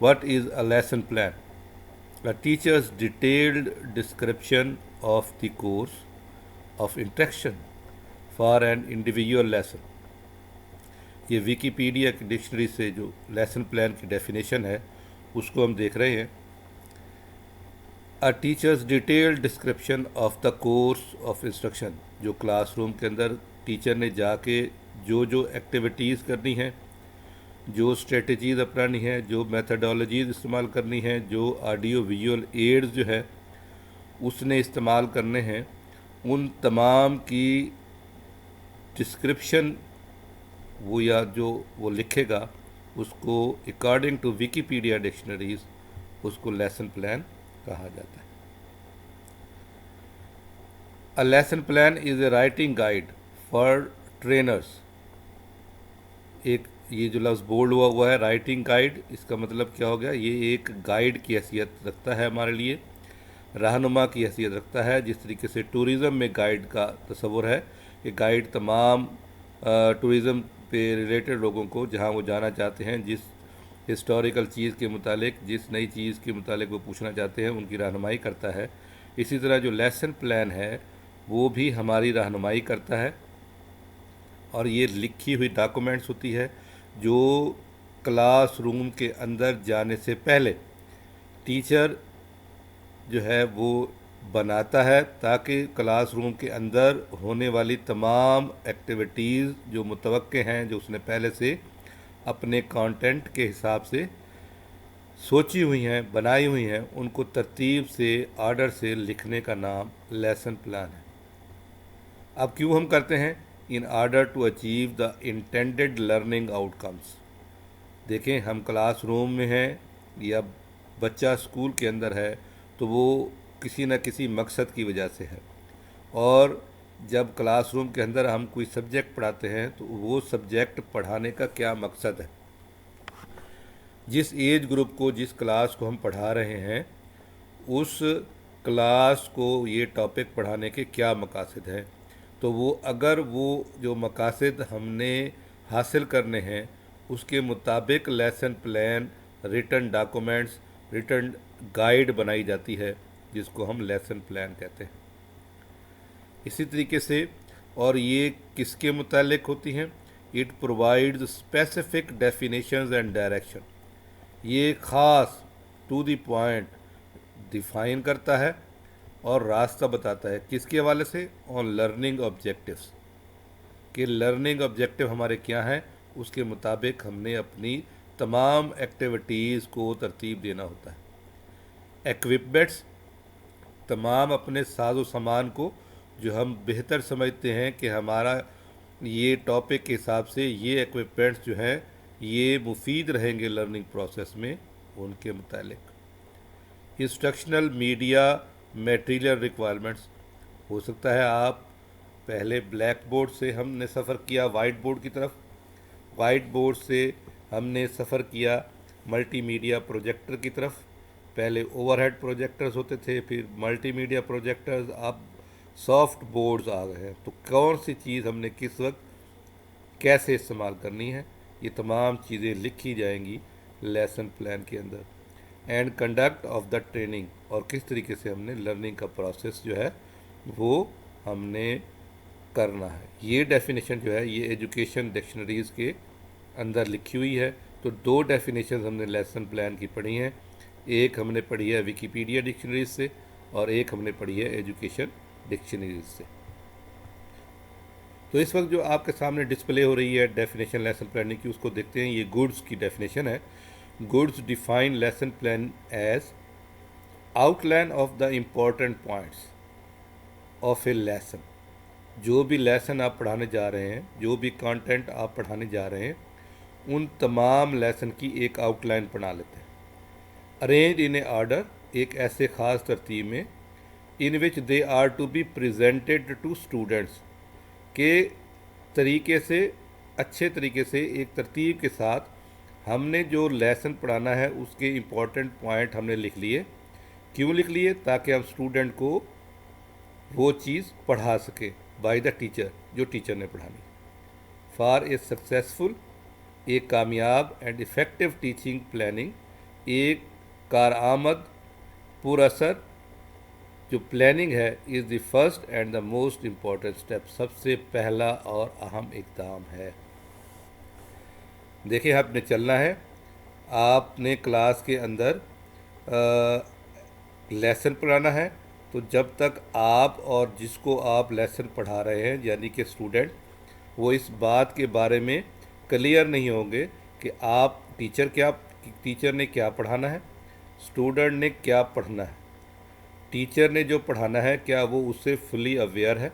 What is a lesson plan? A teacher's detailed description of the course of instruction for an individual lesson. ये Wikipedia की dictionary से जो lesson plan की definition है उसको हम देख रहे हैं. A teacher's detailed description of the course of instruction, जो क्लासरूम के अंदर टीचर ने जाके जो जो एक्टिविटीज़ करनी हैं, जो स्ट्रेटजीज़ अपनानी है, जो मेथडोलॉजीज़ इस्तेमाल करनी है, जो ऑडियो विजुअल एड्स जो है उसने इस्तेमाल करने हैं, उन तमाम की डिस्क्रिप्शन वो या जो वो लिखेगा उसको अकॉर्डिंग टू विकीपीडिया डिक्शनरीज उसको लेसन प्लान कहा जाता है. A lesson plan is a writing guide for trainers. एक ये जो लफ्ज़ बोल्ड हुआ है राइटिंग गाइड, इसका मतलब क्या हो गया? ये एक गाइड की हैसियत रखता है, हमारे लिए रहनुमा की हैसियत रखता है. जिस तरीके से टूरिज़म में गाइड का तस्वुर है कि गाइड तमाम टूरिज़म पे रिलेटेड लोगों को जहाँ वो जाना चाहते हैं, जिस हिस्टोरिकल चीज़ के मुतालिक, जिस नई चीज़ के मुतालिक वो पूछना चाहते हैं, उनकी रहनुमाई करता है. इसी तरह जो लेसन प्लान है वो भी हमारी रहनुमाई करता है. और ये लिखी हुई डॉक्यूमेंट्स होती है जो क्लास रूम के अंदर जाने से पहले टीचर जो है वो बनाता है, ताकि क्लासरूम के अंदर होने वाली तमाम एक्टिविटीज़ जो मुतवक्के हैं, जो उसने पहले से अपने कंटेंट के हिसाब से सोची हुई हैं, बनाई हुई हैं, उनको तरतीब से, आर्डर से लिखने का नाम लेसन प्लान है. अब क्यों हम करते हैं? In order to achieve the intended learning outcomes. देखें, हम क्लासरूम में हैं या बच्चा स्कूल के अंदर है तो वो किसी न किसी मकसद की वजह से है. और जब क्लासरूम के अंदर हम कोई सब्जेक्ट पढ़ाते हैं तो वो सब्जेक्ट पढ़ाने का क्या मकसद है, जिस एज ग्रुप को, जिस क्लास को हम पढ़ा रहे हैं, उस क्लास को ये टॉपिक पढ़ाने के क्या मकासद हैं. तो वो अगर वो जो मकासद हमने हासिल करने हैं उसके मुताबिक lesson plan, written documents, written guide बनाई जाती है, जिसको हम लेसन प्लान कहते हैं. इसी तरीके से, और ये किसके मुतालिक होती हैं? It provides specific definitions and direction. ये ख़ास टू द पॉइंट डिफाइन करता है और रास्ता बताता है. किसके हवाले से? ऑन लर्निंग ऑब्जेक्टिव्स, कि लर्निंग ऑब्जेक्टिव हमारे क्या हैं, उसके मुताबिक हमने अपनी तमाम एक्टिविटीज़ को तरतीब देना होता है. इक्विपमेंट्स, तमाम अपने साजो सामान को जो हम बेहतर समझते हैं कि हमारा ये टॉपिक के हिसाब से ये इक्विपमेंट्स जो हैं ये मुफीद रहेंगे लर्निंग प्रोसेस में, उनके मुतालिक. Instructional media material requirements. हो सकता है आप पहले ब्लैक बोर्ड से हमने सफ़र किया वाइट बोर्ड की तरफ, वाइट बोर्ड से हमने सफ़र किया मल्टीमीडिया प्रोजेक्टर की तरफ. पहले ओवरहेड प्रोजेक्टर्स होते थे, फिर मल्टीमीडिया प्रोजेक्टर्स, अब सॉफ्ट बोर्ड्स आ गए हैं. तो कौन सी चीज़ हमने किस वक्त कैसे इस्तेमाल करनी है, ये तमाम चीज़ें लिखी जाएंगी लेसन प्लान के अंदर. And conduct of the training, और किस तरीके से हमने लर्निंग का प्रोसेस जो है वो हमने करना है. ये डेफिनेशन जो है ये एजुकेशन डिक्शनरीज़ के अंदर लिखी हुई है. तो दो डेफिनेशन हमने लेसन प्लान की पढ़ी हैं. एक हमने पढ़ी है विकीपीडिया डिक्शनरीज से और एक हमने पढ़ी है एजुकेशन डिक्शनरीज से. तो इस वक्त जो आपके सामने डिस्प्ले हो रही है डेफिनेशन लेसन प्लानिंग की, उसको देखते हैं. ये गुड्स की डेफिनेशन है. Goods define lesson plan as outline of the important points of a lesson. जो भी लेसन आप पढ़ाने जा रहे हैं, जो भी कंटेंट आप पढ़ाने जा रहे हैं, उन तमाम लेसन की एक आउटलाइन बना लेते हैं. अरेंज इन ए ऑर्डर, एक ऐसे ख़ास तरतीब में, in which they are to be presented to students, के तरीके से, अच्छे तरीके से, एक तरतीब के साथ हमने जो लेसन पढ़ाना है उसके इम्पॉर्टेंट पॉइंट हमने लिख लिए. क्यों लिख लिए? ताकि हम स्टूडेंट को वो चीज़ पढ़ा सके बाय द टीचर, जो टीचर ने पढ़ानी. फॉर ए सक्सेसफुल, एक कामयाब एंड इफ़ेक्टिव टीचिंग प्लानिंग, ایک کارآمد پر اثر جو پلاننگ ہے is the first and the most important step, سب سے پہلا اور اہم اقدام ہے۔ دیکھیں آپ نے چلنا ہے، آپ نے کلاس کے اندر لیسن پڑھانا ہے، تو جب تک آپ اور جس کو آپ لیسن پڑھا رہے ہیں یعنی کہ اسٹوڈنٹ، وہ اس بات کے بارے میں کلیئر نہیں ہوں گے کہ آپ ٹیچر نے کیا پڑھانا ہے، اسٹوڈنٹ نے کیا پڑھنا ہے، ٹیچر نے جو پڑھانا ہے کیا وہ اس سے فلی اویئر ہے،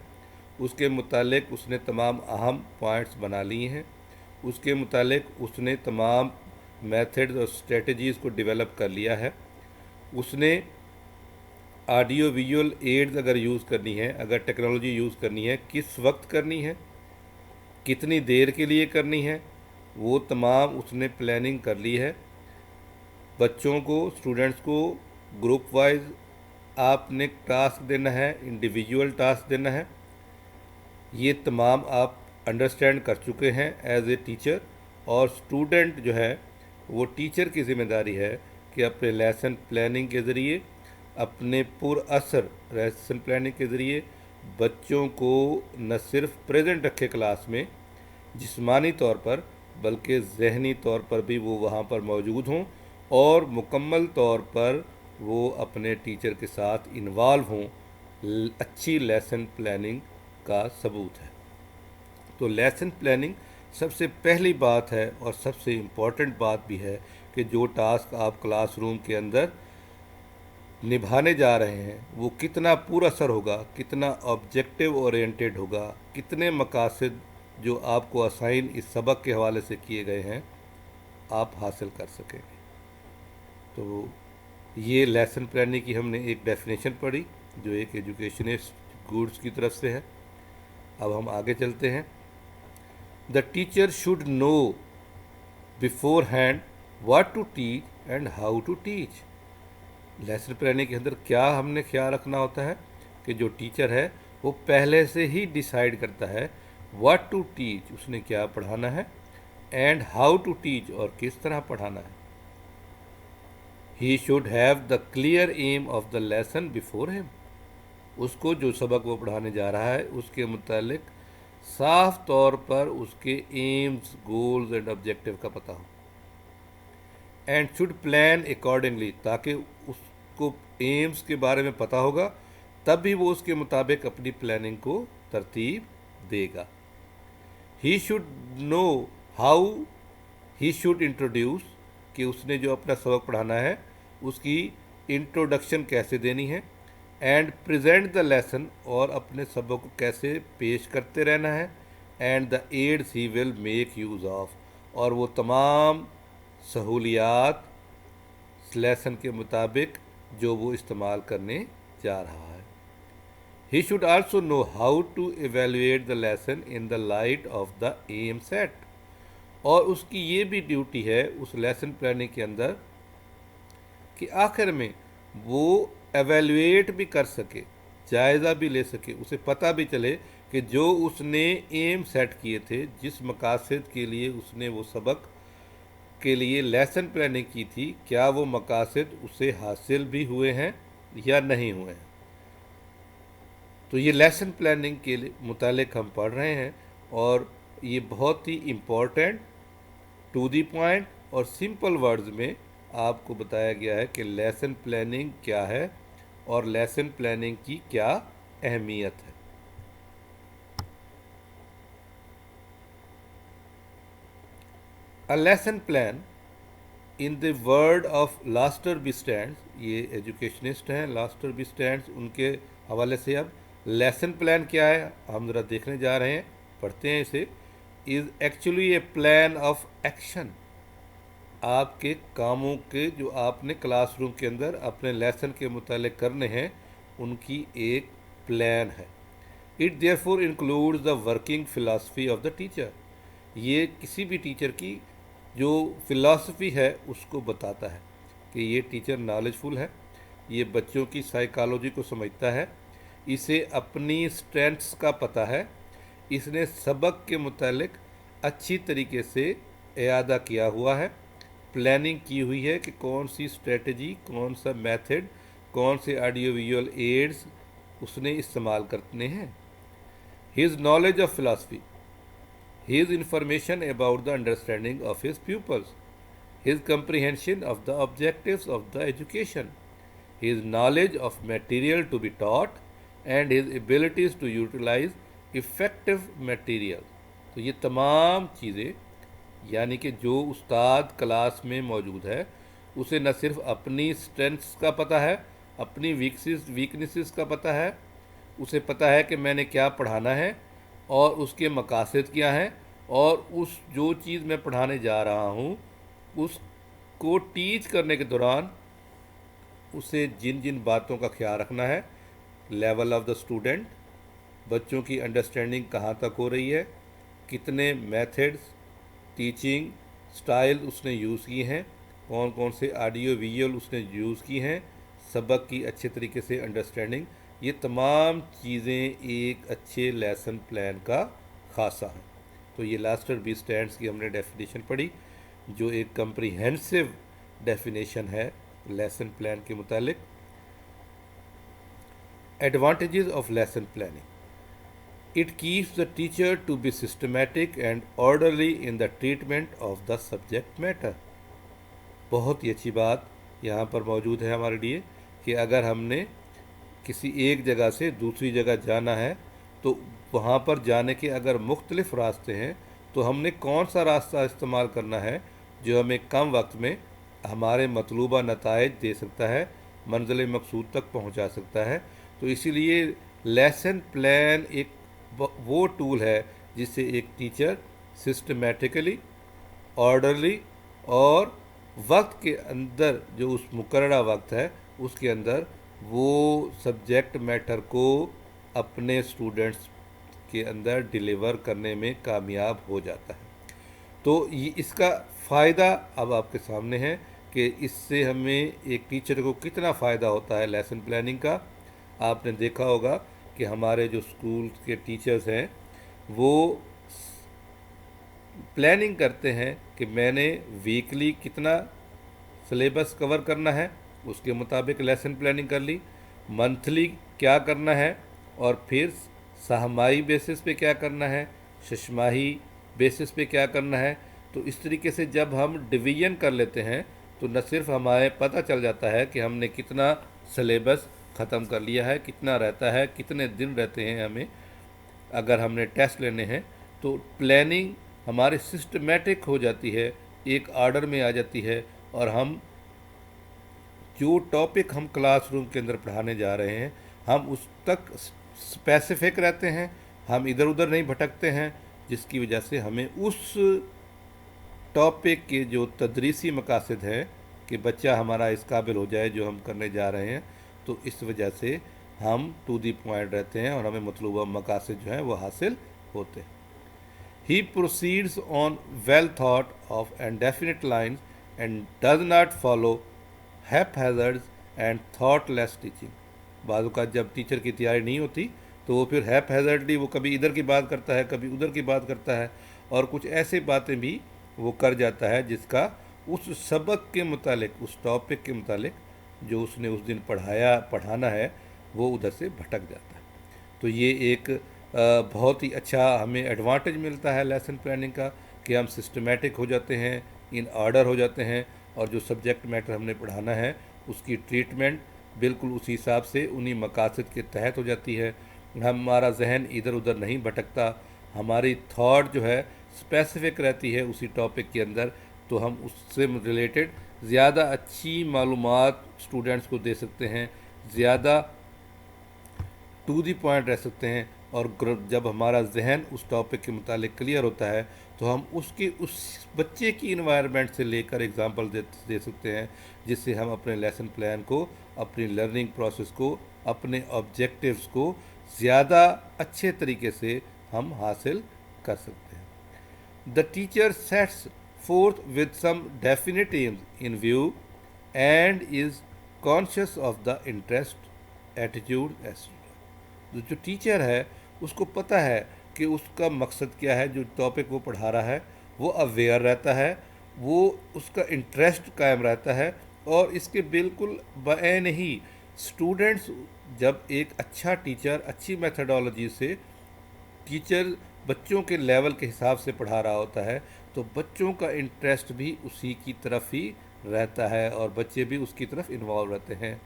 اس کے متعلق اس نے تمام اہم پوائنٹس بنا لیے ہیں، اس کے متعلق اس نے تمام میتھڈز اور اسٹریٹجیز کو ڈیولپ کر لیا ہے، اس نے آڈیو ویژول ایڈز اگر یوز کرنی ہے، اگر ٹیکنالوجی یوز کرنی ہے، کس وقت کرنی ہے، کتنی دیر کے لیے کرنی ہے، وہ تمام اس نے پلاننگ کر لی ہے۔ بچوں کو، اسٹوڈنٹس کو گروپ وائز آپ نے ٹاسک دینا ہے، انڈیویجول ٹاسک دینا ہے، یہ تمام آپ انڈرسٹینڈ کر چکے ہیں ایز اے ٹیچر، اور اسٹوڈنٹ جو ہے وہ ٹیچر کی ذمہ داری ہے کہ اپنے لیسن پلاننگ کے ذریعے، اپنے پر اثر لیسن پلاننگ کے ذریعے بچوں کو نہ صرف پریزنٹ رکھے کلاس میں جسمانی طور پر، بلکہ ذہنی طور پر بھی وہ وہاں پر موجود ہوں اور مکمل طور پر وہ اپنے ٹیچر کے ساتھ انوالو ہوں، اچھی لیسن پلاننگ کا ثبوت ہے۔ تو لیسن پلاننگ سب سے پہلی بات ہے اور سب سے امپورٹنٹ بات بھی ہے کہ جو ٹاسک آپ کلاس روم کے اندر نبھانے جا رہے ہیں وہ کتنا پر اثر ہوگا، کتنا آبجیکٹو اورینٹیڈ ہوگا، کتنے مقاصد جو آپ کو اسائن اس سبق کے حوالے سے کیے گئے ہیں آپ حاصل کر سکیں گے۔ تو یہ لیسن پلاننگ کی ہم نے ایک ڈیفینیشن پڑھی جو ایک ایجوکیشنسٹ گوڈس کی طرف سے ہے۔ اب ہم آگے چلتے ہیں۔ The teacher should know beforehand what to teach and how to teach. Lesson planning کے اندر کیا ہم نے خیال رکھنا ہوتا ہے کہ جو ٹیچر ہے وہ پہلے سے ہی ڈیسائیڈ کرتا ہے واٹ ٹو ٹیچ، اس نے کیا پڑھانا ہے، اینڈ ہاؤ ٹو ٹیچ، اور کس طرح پڑھانا ہے۔ He should have the clear aim of the lesson before him, اس کو جو سبق وہ پڑھانے جا رہا ہے اس کے متعلق صاف طور پر اس کے ایمز، گولز اینڈ آبجیکٹیو کا پتہ ہو، اینڈ شوڈ پلان اکارڈنگلی، تاکہ اس کو ایمز کے بارے میں پتہ ہوگا تب بھی وہ اس کے مطابق اپنی پلاننگ کو ترتیب دے گا۔ He should know how he should introduce, کہ اس نے جو اپنا سبق پڑھانا ہے اس کی انٹروڈکشن کیسے دینی ہے، اینڈ پریزنٹ دا لیسن، اور اپنے سبق کو کیسے پیش کرتے رہنا ہے، and the aids he will make use of, اور وہ تمام سہولیات لیسن کے مطابق جو وہ استعمال کرنے جا رہا ہے۔ He should also know how to evaluate the lesson in the light of the aim set, اور اس کی یہ بھی ڈیوٹی ہے اس لیسن پلاننگ کے اندر کہ آخر میں وہ ایویلویٹ بھی کر سکے، جائزہ بھی لے سکے، اسے پتہ بھی چلے کہ جو اس نے ایم سیٹ کیے تھے، جس مقاصد کے لیے اس نے وہ سبق کے لیے لیسن پلاننگ کی تھی، کیا وہ مقاصد اسے حاصل بھی ہوئے ہیں یا نہیں ہوئے ہیں۔ تو یہ لیسن پلاننگ کے متعلق ہم پڑھ رہے ہیں، اور یہ بہت ہی امپورٹنٹ، ٹو دی پوائنٹ اور سمپل ورڈز میں آپ کو بتایا گیا ہے کہ لیسن پلاننگ کیا ہے اور لیسن پلاننگ کی کیا اہمیت ہے۔ A lesson plan in the word of Lester B Sands, یہ ایجوکیشنسٹ ہیں لاسٹر بی اسٹینڈز، ان کے حوالے سے اب لیسن پلان کیا ہے ہم ذرا دیکھنے جا رہے ہیں، پڑھتے ہیں اسے۔ Is actually a plan of action, آپ کے کاموں کے جو آپ نے کلاس روم کے اندر اپنے لیسن کے متعلق کرنے ہیں ان کی ایک پلان ہے۔ It therefore includes the working philosophy of the teacher, یہ کسی بھی ٹیچر کی جو فلاسفی ہے اس کو بتاتا ہے کہ یہ ٹیچر نالج فل ہے، یہ بچوں کی سائیکالوجی کو سمجھتا ہے، اسے اپنی اسٹرینتھس کا پتہ ہے، اس نے سبق کے متعلق اچھی طریقے سے اعادہ کیا ہوا ہے، प्लानिंग की हुई है कि कौन सी स्ट्रेटजी, कौन सा मेथड, कौन से ऑडियो विजुअल एड्स उसने इस्तेमाल करने हैं। His knowledge of philosophy, his information about the understanding of his pupils, his comprehension of the objectives of the education, his knowledge of material to be taught, and his abilities to utilize effective material. तो ये तमाम चीज़ें, यानी कि जो उस्ताद class में मौजूद है उसे न सिर्फ अपनी स्ट्रेंथ्स का पता है, अपनी वीकनेसेस का पता है, उसे पता है कि मैंने क्या पढ़ाना है और उसके मकासद क्या हैं, और उस जो चीज़ मैं पढ़ाने जा रहा हूँ उसको टीच करने के दौरान उसे जिन जिन बातों का ख्याल रखना है, लेवल ऑफ द स्टूडेंट, बच्चों की अंडरस्टैंडिंग कहाँ तक हो रही है, कितने मेथड्स, टीचिंग स्टाइल उसने यूज़ किए हैं, कौन कौन से ऑडियो विजुअल उसने यूज़ की हैं, सबक की अच्छे तरीके से अंडरस्टैंडिंग, ये तमाम चीज़ें एक अच्छे लेसन प्लान का खासा है। तो ये लास्टर बी स्टैंड्स की हमने डेफिनेशन पढ़ी, जो एक कम्प्रीहेंसिव डेफिनेशन है लेसन प्लान के मुतालिक। Advantages of lesson planning, it keeps the teacher to be systematic and orderly in the treatment of the subject matter। बहुत ही अच्छी बात यहाँ पर मौजूद है हमारे लिए कि अगर हमने किसी एक जगह से दूसरी जगह जाना है तो वहाँ पर जाने के अगर मुख्तलिफ रास्ते हैं तो हमने कौन सा रास्ता इस्तेमाल करना है जो हमें कम वक्त में हमारे मतलूबा नताइज दे सकता है, मंजिल मकसूद तक पहुँचा सकता है। तो इसीलिए लेसन प्लान एक वो टूल है जिससे एक टीचर सिस्टमेटिकली, ऑर्डरली और वक्त के अंदर, जो उस मुकर्ररा वक्त है उसके अंदर, वो सब्जेक्ट मैटर को अपने स्टूडेंट्स के अंदर डिलीवर करने में कामयाब हो जाता है। तो ये इसका फ़ायदा अब आपके सामने है कि इससे हमें एक टीचर को कितना फ़ायदा होता है लेसन प्लानिंग का। आपने देखा होगा कि हमारे जो स्कूल के टीचर्स हैं वो प्लानिंग करते हैं कि मैंने वीकली कितना सिलेबस कवर करना है, उसके मुताबिक लेसन प्लानिंग कर ली, मंथली क्या करना है, और फिर सहमाही बेसिस पे क्या करना है, शशमाही बेसिस पे क्या करना है। तो इस तरीके से जब हम डिवीज़न कर लेते हैं तो न सिर्फ हमारे पता चल जाता है कि हमने कितना सिलेबस ख़त्म कर लिया है, कितना रहता है, कितने दिन रहते हैं हमें अगर हमने टेस्ट लेने हैं, तो प्लानिंग हमारी सिस्टमेटिक हो जाती है, एक आर्डर में आ जाती है, और हम जो टॉपिक हम क्लासरूम के अंदर पढ़ाने जा रहे हैं हम उस तक स्पेसिफिक रहते हैं, हम इधर उधर नहीं भटकते हैं, जिसकी वजह से हमें उस टॉपिक के जो तदरीसी मकासद हैं कि बच्चा हमारा इस काबिल हो जाए जो हम करने जा रहे हैं, तो इस वजह से हम टू दी पॉइंट रहते हैं और हमें मतलूबा मकासद जो हैं वो हासिल होते हैं। He proceeds on well thought of and definite lines and does not follow haphazard and thoughtless teaching। बाज़ औक़ात जब टीचर की तैयारी नहीं होती तो वो फिर हैपहैज़र्डली वो कभी इधर की बात करता है, कभी उधर की बात करता है, और कुछ ऐसी बातें भी वो कर जाता है जिसका उस सबक के मुतालिक, उस टॉपिक के मुतालिक जो उसने उस दिन पढ़ाना है वो उधर से भटक जाता है। तो ये एक बहुत ही अच्छा हमें एडवांटेज मिलता है लेसन प्लानिंग का कि हम सिस्टमेटिक हो जाते हैं, इन ऑर्डर हो जाते हैं, और जो सब्जेक्ट मैटर हमने पढ़ाना है उसकी ट्रीटमेंट बिल्कुल उसी हिसाब से उन्हीं मकासद के तहत हो जाती है। हमारा जहन इधर उधर नहीं भटकता, हमारी थॉट जो है स्पेसिफिक रहती है उसी टॉपिक के अंदर, तो हम उससे रिलेटेड ज़्यादा अच्छी मालूमात स्टूडेंट्स को दे सकते हैं, ज़्यादा टू दी पॉइंट रह सकते हैं, और जब हमारा जहन उस टॉपिक के मुतालिक क्लियर होता है तो हम उस बच्चे की इन्वायरमेंट से लेकर एग्जांपल दे सकते हैं, जिससे हम अपने लेसन प्लान को, अपनी लर्निंग प्रोसेस को, अपने ऑब्जेक्टिव्स को ज़्यादा अच्छे तरीके से हम हासिल कर सकते हैं। The teacher sets forth with some definite aims in view and is conscious of the interest, attitude, etc। जो टीचर है उसको पता है कि उसका मकसद क्या है, जो टॉपिक वो पढ़ा रहा है वो अवेयर रहता है, वो उसका इंटरेस्ट कायम रहता है। और इसके बिल्कुल बैन ही स्टूडेंट्स, जब एक अच्छा टीचर अच्छी मेथडोलॉजी से टीचर बच्चों के लेवल के हिसाब से पढ़ा रहा होता है, तो बच्चों का इंटरेस्ट भी उसी की तरफ ही रहता है और बच्चे भी उसकी तरफ इन्वॉल्व रहते हैं।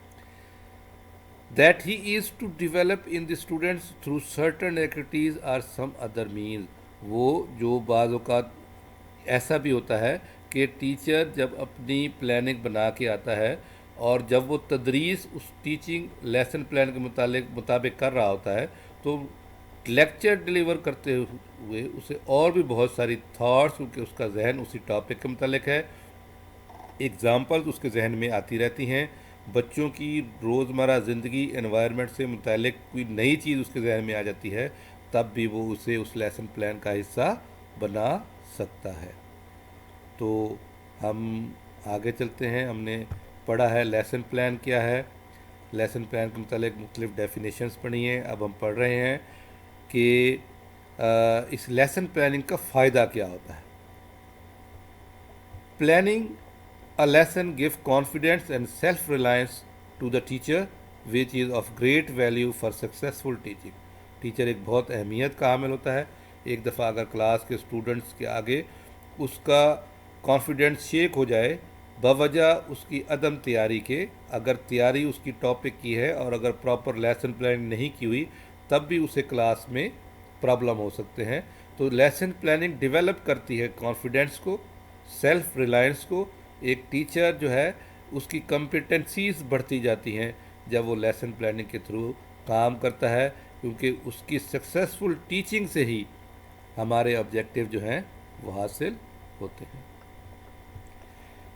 That he is to develop in the students through certain activities or some other means। वो जो बाज़ औक़ात ऐसा भी होता है कि टीचर जब अपनी प्लानिंग बना के आता है और जब वो तदरीस उस टीचिंग लेसन प्लान के मुताबिक कर रहा होता है, तो लेक्चर डिलीवर करते हुए उसे और भी बहुत सारी थॉट्स, क्योंकि उसका जहन उसी टॉपिक के मुतालिक है, एग्ज़ाम्पल्स उसके जहन में आती रहती हैं। बच्चों की रोज़मर्रा ज़िंदगी एनवायरनमेंट से मुतालिक कोई नई चीज़ उसके जहन में आ जाती है, तब भी वो उसे उस लेसन प्लान का हिस्सा बना सकता है। तो हम आगे चलते हैं। हमने पढ़ा है लेसन प्लान क्या है, लेसन प्लान के मुतालिक मुख्तलिफ डेफिनेशंस पढ़ी हैं। अब हम पढ़ रहे हैं कि इस लेसन प्लानिंग का फ़ायदा क्या होता है। Planning a lesson gives confidence and self-reliance to the teacher, which is of great value for successful teaching। Teacher एक बहुत अहमियत का हामिल होता है। एक दफ़ा अगर क्लास के स्टूडेंट्स के आगे उसका कॉन्फिडेंस शेक हो जाए बवजह उसकी अदम तैयारी के, अगर तैयारी उसकी टॉपिक की है और अगर प्रॉपर लेसन प्लानिंग नहीं की हुई, तब भी उसे क्लास में प्रॉब्लम हो सकते हैं। तो लेसन प्लानिंग डेवलप करती है कॉन्फिडेंस को, सेल्फ रिलायंस को। एक टीचर जो है उसकी कॉम्पिटेंसीज बढ़ती जाती हैं जब वो लेसन प्लानिंग के थ्रू काम करता है, क्योंकि उसकी सक्सेसफुल टीचिंग से ही हमारे ऑब्जेक्टिव जो हैं वो हासिल होते हैं।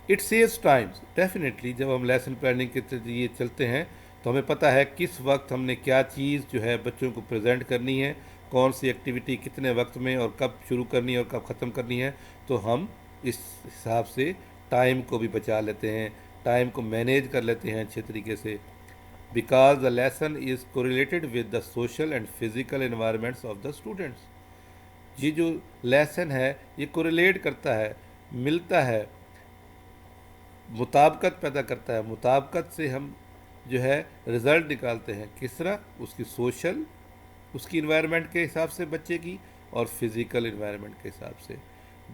इट सेव्स टाइम्स, डेफिनेटली जब हम लेसन प्लानिंग के लिए चलते हैं तो हमें पता है किस वक्त हमने क्या चीज़ जो है बच्चों को प्रेजेंट करनी है, कौन सी एक्टिविटी कितने वक्त में और कब शुरू करनी है और कब ख़त्म करनी है। तो हम इस हिसाब से टाइम को भी बचा लेते हैं, टाइम को मैनेज कर लेते हैं अच्छे तरीके से। Because the lesson is correlated with the social and physical environments of the students. ये जो लेसन है ये कोरिलेट करता है, मिलता है, मुताबकत पैदा करता है। मुताबकत से हम जो है रिज़ल्ट निकालते हैं, किस तरह, उसकी सोशल, उसकी इन्वायरमेंट के हिसाब से बच्चे की, और फिज़िकल इन्वायरमेंट के हिसाब से।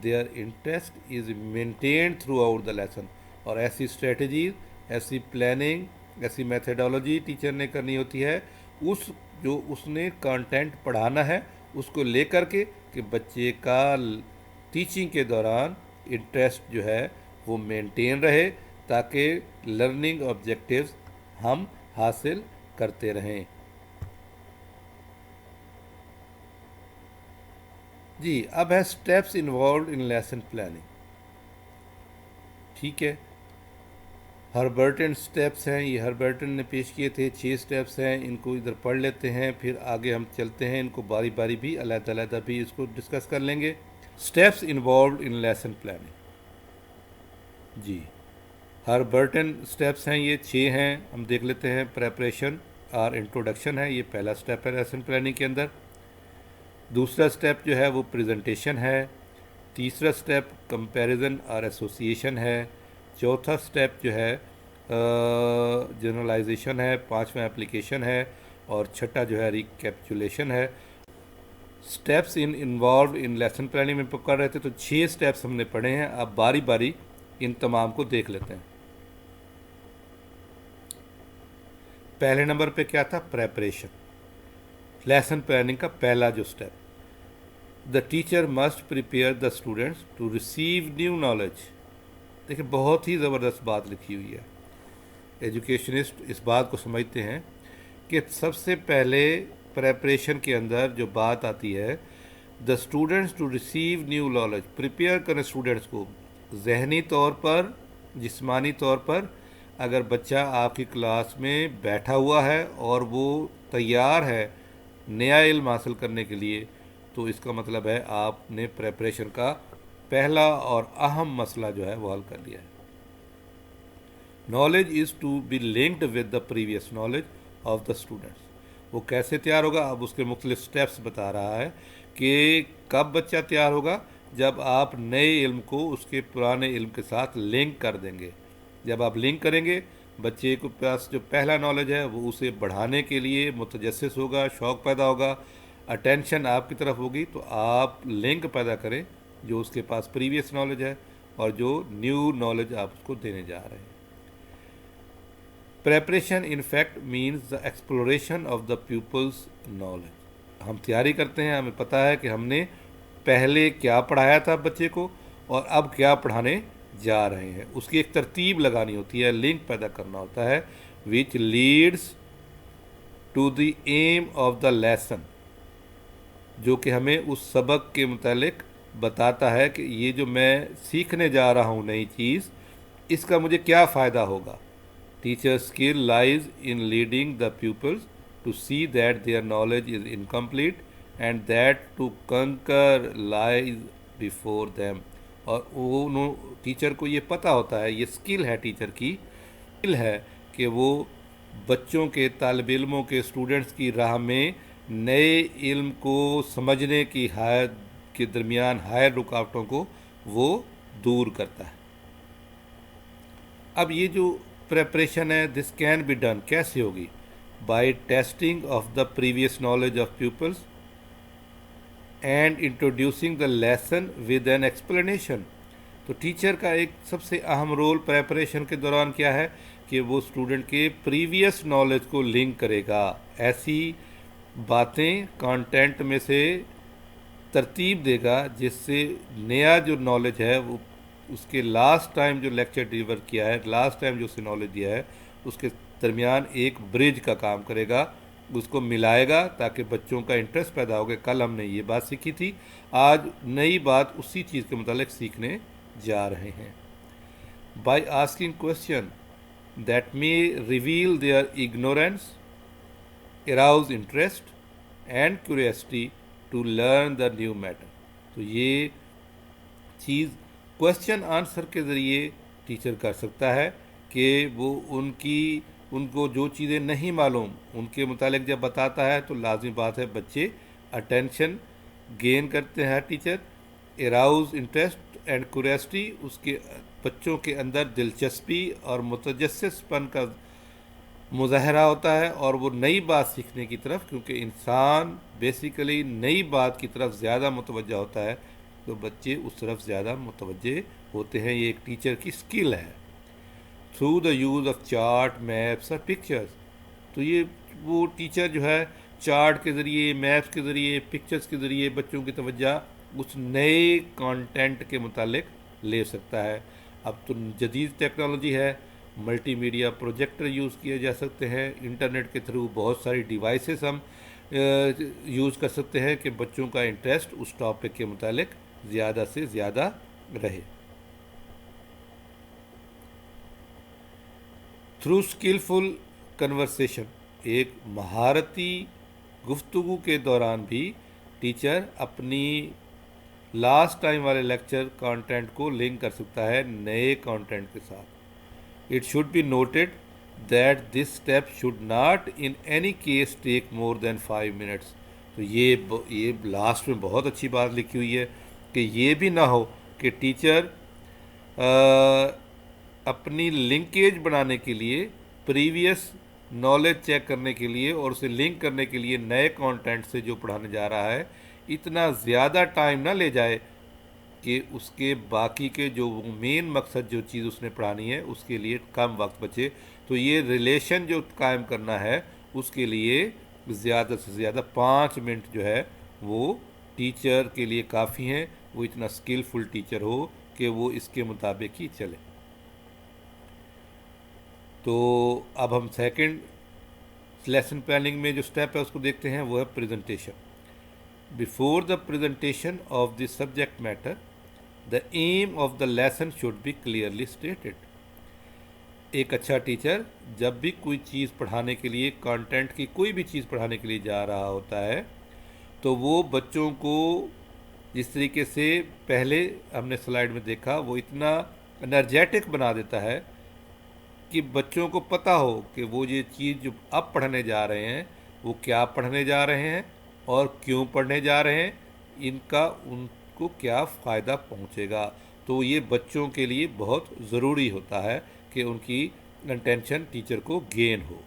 Their interest is maintained through out the lesson. और ऐसी स्ट्रेटजीज, ऐसी प्लानिंग, ऐसी मेथडोलॉजी टीचर ने करनी होती है उस जो उसने कंटेंट पढ़ाना है उसको लेकर के, कि बच्चे का टीचिंग के दौरान इंटरेस्ट जो है वो मेंटेन रहे, ताकि लर्निंग ऑब्जेक्टिव्स हम हासिल करते रहें। जी, अब है steps involve in lesson planning. ठीक है, हर्बर्टन स्टेप्स हैं, ये हर्बर्टन ने पेश किए थे। 6 स्टेप्स हैं, इनको इधर पढ़ लेते हैं, फिर आगे हम चलते हैं, इनको बारी बारी भी अलग-अलग भी इसको डिस्कस कर लेंगे। Steps involve in lesson planning. जी, हर्बर्टन स्टेप्स हैं, ये 6 हैं, हम देख लेते हैं। प्रेपरेशन और इंट्रोडक्शन है, ये पहला स्टेप है लेसन प्लानिंग के अंदर। दूसरा स्टेप जो है वो प्रेजेंटेशन है। तीसरा स्टेप कंपैरिजन और एसोसिएशन है। चौथा स्टेप जो है जनरलाइजेशन है। पांचवा एप्लीकेशन है, और छठा जो है रिकैपिचुलेशन है। Steps involve in lesson planning में पकड़ रहे थे, तो 6 स्टेप्स हमने पढ़े हैं। अब बारी बारी इन तमाम को देख लेते हैं। पहले नंबर पे क्या था? प्रेपरेशन। लेसन प्लानिंग का पहला जो step, the teacher must prepare the students to receive new knowledge. देखिए, बहुत ही ज़बरदस्त बात लिखी हुई है। एजुकेशनिस्ट इस बात को समझते हैं कि सबसे पहले प्रेपरेशन के अंदर जो बात आती है, the students to receive new knowledge, prepare करें स्टूडेंट्स को जहनी तौर पर, जिस्मानी तौर पर। अगर बच्चा आपकी क्लास में बैठा हुआ है और वो तैयार है नया इल्म हासिल करने के लिए, तो इसका मतलब है आपने प्रेपरेशन का पहला और अहम मसला जो है वो हल कर लिया है। Knowledge is to be linked with the previous knowledge of the students. वो कैसे तैयार होगा? अब उसके मुख्तलिफ स्टेप्स बता रहा है कि कब बच्चा तैयार होगा, جب آپ نئے علم کو اس کے پرانے علم کے ساتھ لنک کر دیں گے. جب آپ لنک کریں گے بچے کے پاس جو پہلا نالج ہے وہ اسے بڑھانے کے لیے متجسس ہوگا, شوق پیدا ہوگا, اٹینشن آپ کی طرف ہوگی, تو آپ لنک پیدا کریں جو اس کے پاس پریویس نالج ہے اور جو نیو نالج آپ اس کو دینے جا رہے ہیں. Preparation in fact means the exploration of the pupil's knowledge. ہم تیاری کرتے ہیں, ہمیں پتہ ہے کہ ہم نے پہلے کیا پڑھایا تھا بچے کو اور اب کیا پڑھانے جا رہے ہیں. اس کی ایک ترتیب لگانی ہوتی ہے, لنک پیدا کرنا ہوتا ہے, which leads to the aim of the lesson, جو کہ ہمیں اس سبق کے متعلق بتاتا ہے کہ یہ جو میں سیکھنے جا رہا ہوں نئی چیز, اس کا مجھے کیا فائدہ ہوگا. Teacher skill lies in leading the pupils to see that their knowledge is incomplete and that to conquer lies before them. اور ٹیچر کو یہ پتہ ہوتا ہے, یہ اسکل ہے ٹیچر کی, اسکل ہے کہ وہ بچوں کے, طالب علموں کے, اسٹوڈنٹس کی راہ میں نئے علم کو سمجھنے کی کے درمیان حائل رکاوٹوں کو وہ دور کرتا ہے. اب یہ جو پریپریشن ہے, دس کین بی ڈن, کیسے ہوگی؟ By testing of the previous knowledge of pupils and introducing the lesson with an explanation. تو ٹیچر کا ایک سب سے اہم رول پریپریشن کے دوران کیا ہے کہ وہ اسٹوڈنٹ کے پریویس نالج کو لنک کرے گا. ایسی باتیں کانٹینٹ میں سے ترتیب دے گا جس سے نیا جو نالج ہے وہ اس کے لاسٹ ٹائم جو لیکچر ڈیلیور کیا ہے, لاسٹ ٹائم جو اسے نالج دیا ہے, اس کے درمیان ایک برج کا کام کرے گا, اس کو ملائے گا تاکہ بچوں کا انٹرسٹ پیدا ہوگا. کل ہم نے یہ بات سیکھی تھی, آج نئی بات اسی چیز کے متعلق سیکھنے جا رہے ہیں. By asking question that may reveal their ignorance, arouse interest and curiosity to learn the new matter. تو یہ چیز کوشچن آنسر کے ذریعے ٹیچر کر سکتا ہے کہ وہ ان کو جو چیزیں نہیں معلوم ان کے متعلق جب بتاتا ہے تو لازمی بات ہے بچے اٹینشن گین کرتے ہیں. Teacher arouse interest and curiosity, اس کے بچوں کے اندر دلچسپی اور متجسس پن کا مظاہرہ ہوتا ہے اور وہ نئی بات سیکھنے کی طرف, کیونکہ انسان بیسیکلی نئی بات کی طرف زیادہ متوجہ ہوتا ہے تو بچے اس طرف زیادہ متوجہ ہوتے ہیں. یہ ایک ٹیچر کی اسکل ہے. Through the use of chart, maps اور پکچرز. تو یہ وہ ٹیچر جو ہے چارٹ کے ذریعے, میپس کے ذریعے, پکچرز کے ذریعے بچوں کی توجہ اس نئے کانٹینٹ کے متعلق لے سکتا ہے. اب تو جدید ٹیکنالوجی ہے, ملٹی میڈیا پروجیکٹر یوز کیے جا سکتے ہیں, انٹرنیٹ کے تھرو بہت ساری ڈیوائسز ہم یوز کر سکتے ہیں کہ بچوں کا انٹرسٹ اس ٹاپک کے متعلق زیادہ سے زیادہ رہے. تھرو اسکلفل کنورسیشن, ایک مہارتی گفتگو کے دوران بھی ٹیچر اپنی لاسٹ ٹائم والے لیکچر کانٹینٹ کو لنک کر سکتا ہے نئے کانٹینٹ کے ساتھ. It should be noted that this step should not in any case take more than 5 minutes. تو یہ لاسٹ میں بہت اچھی بات لکھی ہوئی ہے کہ یہ بھی نہ ہو کہ ٹیچر اپنی لنکیج بنانے کے لیے, پریویس نالج چیک کرنے کے لیے اور اسے لنک کرنے کے لیے نئے کانٹینٹ سے جو پڑھانے جا رہا ہے اتنا زیادہ ٹائم نہ لے جائے کہ اس کے باقی کے جو مین مقصد جو چیز اس نے پڑھانی ہے اس کے لیے کم وقت بچے. تو یہ ریلیشن جو قائم کرنا ہے اس کے لیے زیادہ سے زیادہ 5 منٹ جو ہے وہ ٹیچر کے لیے کافی ہیں. وہ اتنا اسکلفل ٹیچر ہو کہ وہ اس کے مطابق ہی چلے. تو اب ہم سیکنڈ لیسن پلاننگ میں جو اسٹیپ ہے اس کو دیکھتے ہیں, وہ ہے presentation. Before the presentation of the subject matter the aim of the lesson should be clearly stated. ایک اچھا ٹیچر جب بھی کوئی چیز پڑھانے کے لیے, کانٹینٹ کی کوئی بھی چیز پڑھانے کے لیے جا رہا ہوتا ہے تو وہ بچوں کو جس طریقے سے پہلے ہم نے سلائیڈ میں دیکھا وہ اتنا انرجیٹک بنا دیتا ہے کہ بچوں کو پتہ ہو کہ وہ یہ چیز جو اب پڑھنے جا رہے ہیں وہ کیا پڑھنے جا رہے ہیں اور کیوں پڑھنے جا رہے ہیں. ان کا ان को क्या फ़ायदा पहुंचेगा। तो ये बच्चों के लिए बहुत ज़रूरी होता है कि उनकी अटेंशन टीचर को गेन हो।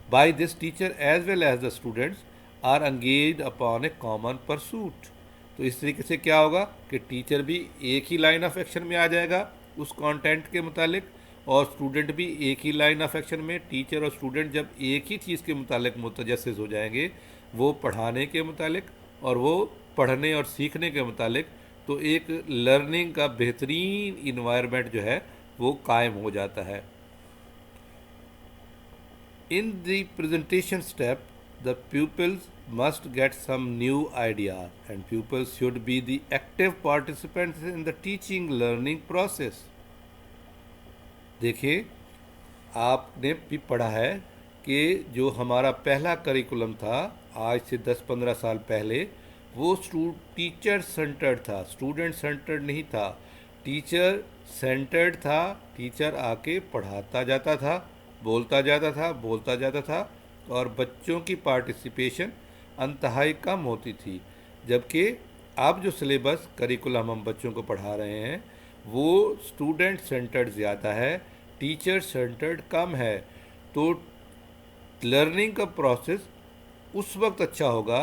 By this teacher as well as the students are engaged upon a common pursuit. तो इस तरीके से क्या होगा कि टीचर भी एक ही लाइन ऑफ एक्शन में आ जाएगा उस कंटेंट के मुतालिक, और स्टूडेंट भी एक ही लाइन ऑफ एक्शन में। टीचर और स्टूडेंट जब एक ही चीज़ के मुतालिक मुतजस्सिस हो जाएंगे, वो पढ़ाने के मुतालिक और वो पढ़ने और सीखने के मुतालिक, तो एक लर्निंग का बेहतरीन इन्वायरमेंट जो है वो कायम हो जाता है। In the presentation step, the pupils must get some new ideas, and pupils should be the active participants in the teaching learning process. देखिए, आपने भी पढ़ा है कि जो हमारा पहला करिकुलम था आज से 10-15 साल पहले, वो टीचर सेंटर्ड था, स्टूडेंट सेंटर्ड नहीं था। टीचर सेंटर्ड था, टीचर आके पढ़ाता जाता था, बोलता जाता था, और बच्चों की पार्टिसिपेशन अंतहाई कम होती थी। जबकि अब जो सिलेबस करिकुलम हम बच्चों को पढ़ा रहे हैं वो स्टूडेंट सेंटर्ड ज़्यादा है, टीचर सेंटर्ड कम है। तो लर्निंग का प्रोसेस उस वक्त अच्छा होगा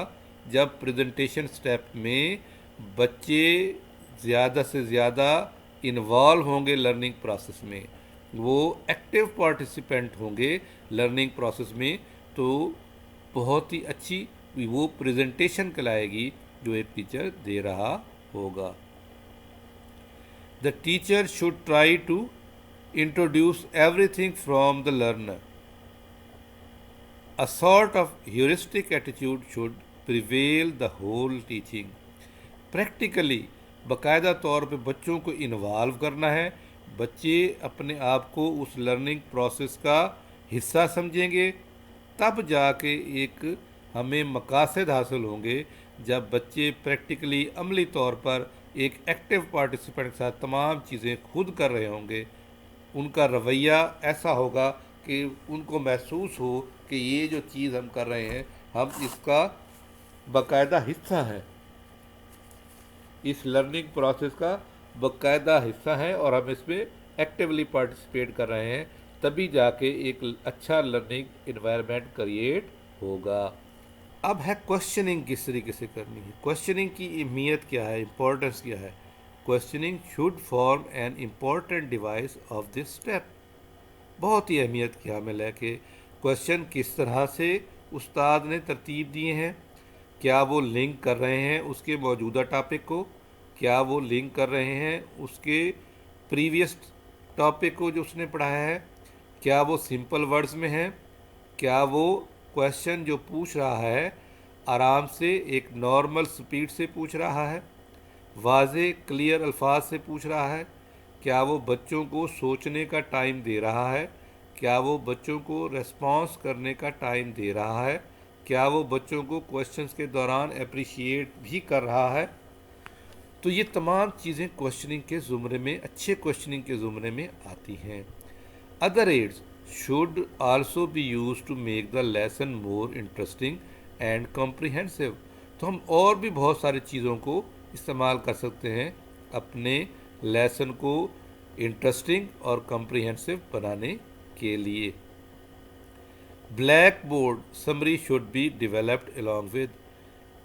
जब प्रेजेंटेशन स्टेप में बच्चे ज़्यादा से ज़्यादा इन्वॉल्व होंगे लर्निंग प्रोसेस में, वो एक्टिव पार्टिसिपेंट होंगे लर्निंग प्रोसेस में, तो बहुत ही अच्छी वो प्रेजेंटेशन कहलाएगी जो एक टीचर दे रहा होगा। The teacher should try to introduce everything from the learner. A sort of heuristic attitude should prevail the whole teaching. Practically, बाकायदा तौर पे बच्चों को इन्वॉल्व करना है। बच्चे अपने आप को उस लर्निंग प्रोसेस का हिस्सा समझेंगे, तब जाके एक हमें मकासद हासिल होंगे जब बच्चे प्रैक्टिकली अमली तौर पर एक एक्टिव पार्टिसिपेंट के साथ तमाम चीज़ें खुद कर रहे होंगे। उनका रवैया ऐसा होगा कि उनको महसूस हो कि ये जो चीज़ हम कर रहे हैं हम इसका बाकायदा हिस्सा है, इस लर्निंग प्रोसेस का बाकायदा हिस्सा है और हम इसमें एक्टिवली पार्टिसिपेट कर रहे हैं, तभी जाके एक अच्छा लर्निंग इन्वायरमेंट क्रिएट होगा। अब है क्वेश्चनिंग किस तरीके से करनी है। क्वेश्चनिंग की अहमियत क्या है, इम्पोर्टेंस क्या है। Questioning should form an important device of this step. बहुत ही अहमियत की हामिल है कि क्वेश्चन किस तरह से उस्ताद ने तरतीब दिए हैं। क्या वो लिंक कर रहे हैं उसके मौजूदा टॉपिक को, क्या वो लिंक कर रहे हैं उसके प्रीवियस टॉपिक को जो उसने पढ़ाया है, क्या वो सिंपल वर्ड्स में है, क्या वो क्वेश्चन जो पूछ रहा है आराम से एक नॉर्मल स्पीड से पूछ रहा है, वाज़े क्लियर अल्फाज से पूछ रहा है, क्या वो बच्चों को सोचने का टाइम दे रहा है, क्या वो बच्चों को रेस्पॉन्स करने का टाइम दे रहा है, क्या वो बच्चों को क्वेश्चंस के दौरान अप्रिशिएट भी कर रहा है। तो ये तमाम चीज़ें क्वेश्चनिंग के ज़ुमरे में, अच्छे क्वेश्चनिंग के ज़ुमरे में आती हैं। Other aids should also be use to make the lesson more interesting and comprehensive. तो हम और भी बहुत सारी चीज़ों को इस्तेमाल कर सकते हैं अपने लेसन को इंटरेस्टिंग और कॉम्प्रिहेंसिव बनाने के लिए। Black board summary should be developed along with.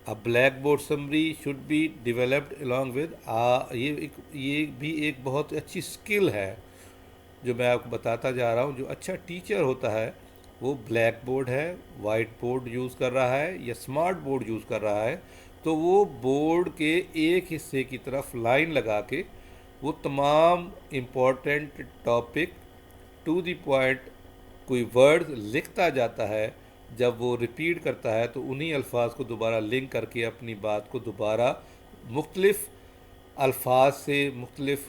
A black board summary should be developed along with. ये भी एक बहुत अच्छी स्किल है जो मैं आपको बताता जा रहा हूँ। जो अच्छा टीचर होता है वो ब्लैक बोर्ड है, वाइट बोर्ड यूज़ कर रहा है या स्मार्ट बोर्ड यूज़ कर रहा है, तो वो बोर्ड के एक हिस्से की तरफ लाइन लगा के वो तमाम important topic to the point कोई वर्ड लिखता जाता है। जब वो रिपीट करता है तो उन्हीं अल्फाज को दोबारा लिंक करके अपनी बात को दोबारा मुख्तलिफ अल्फाज से, मुख्तलिफ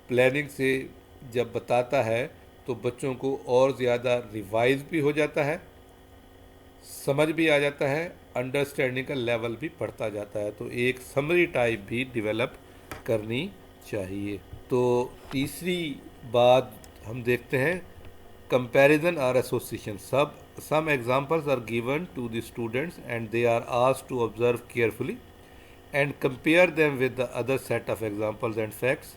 प्लानिंग से जब बताता है तो बच्चों को और ज़्यादा रिवाइज भी हो जाता है, समझ भी आ जाता है, अंडरस्टैंडिंग का लेवल भी बढ़ता जाता है। तो एक समरी टाइप भी डेवलप करनी चाहिए। तो तीसरी बात हम देखते हैं कंपैरिजन और association. Some examples are given to the students and they are asked to observe carefully and compare them with the other set of examples and facts.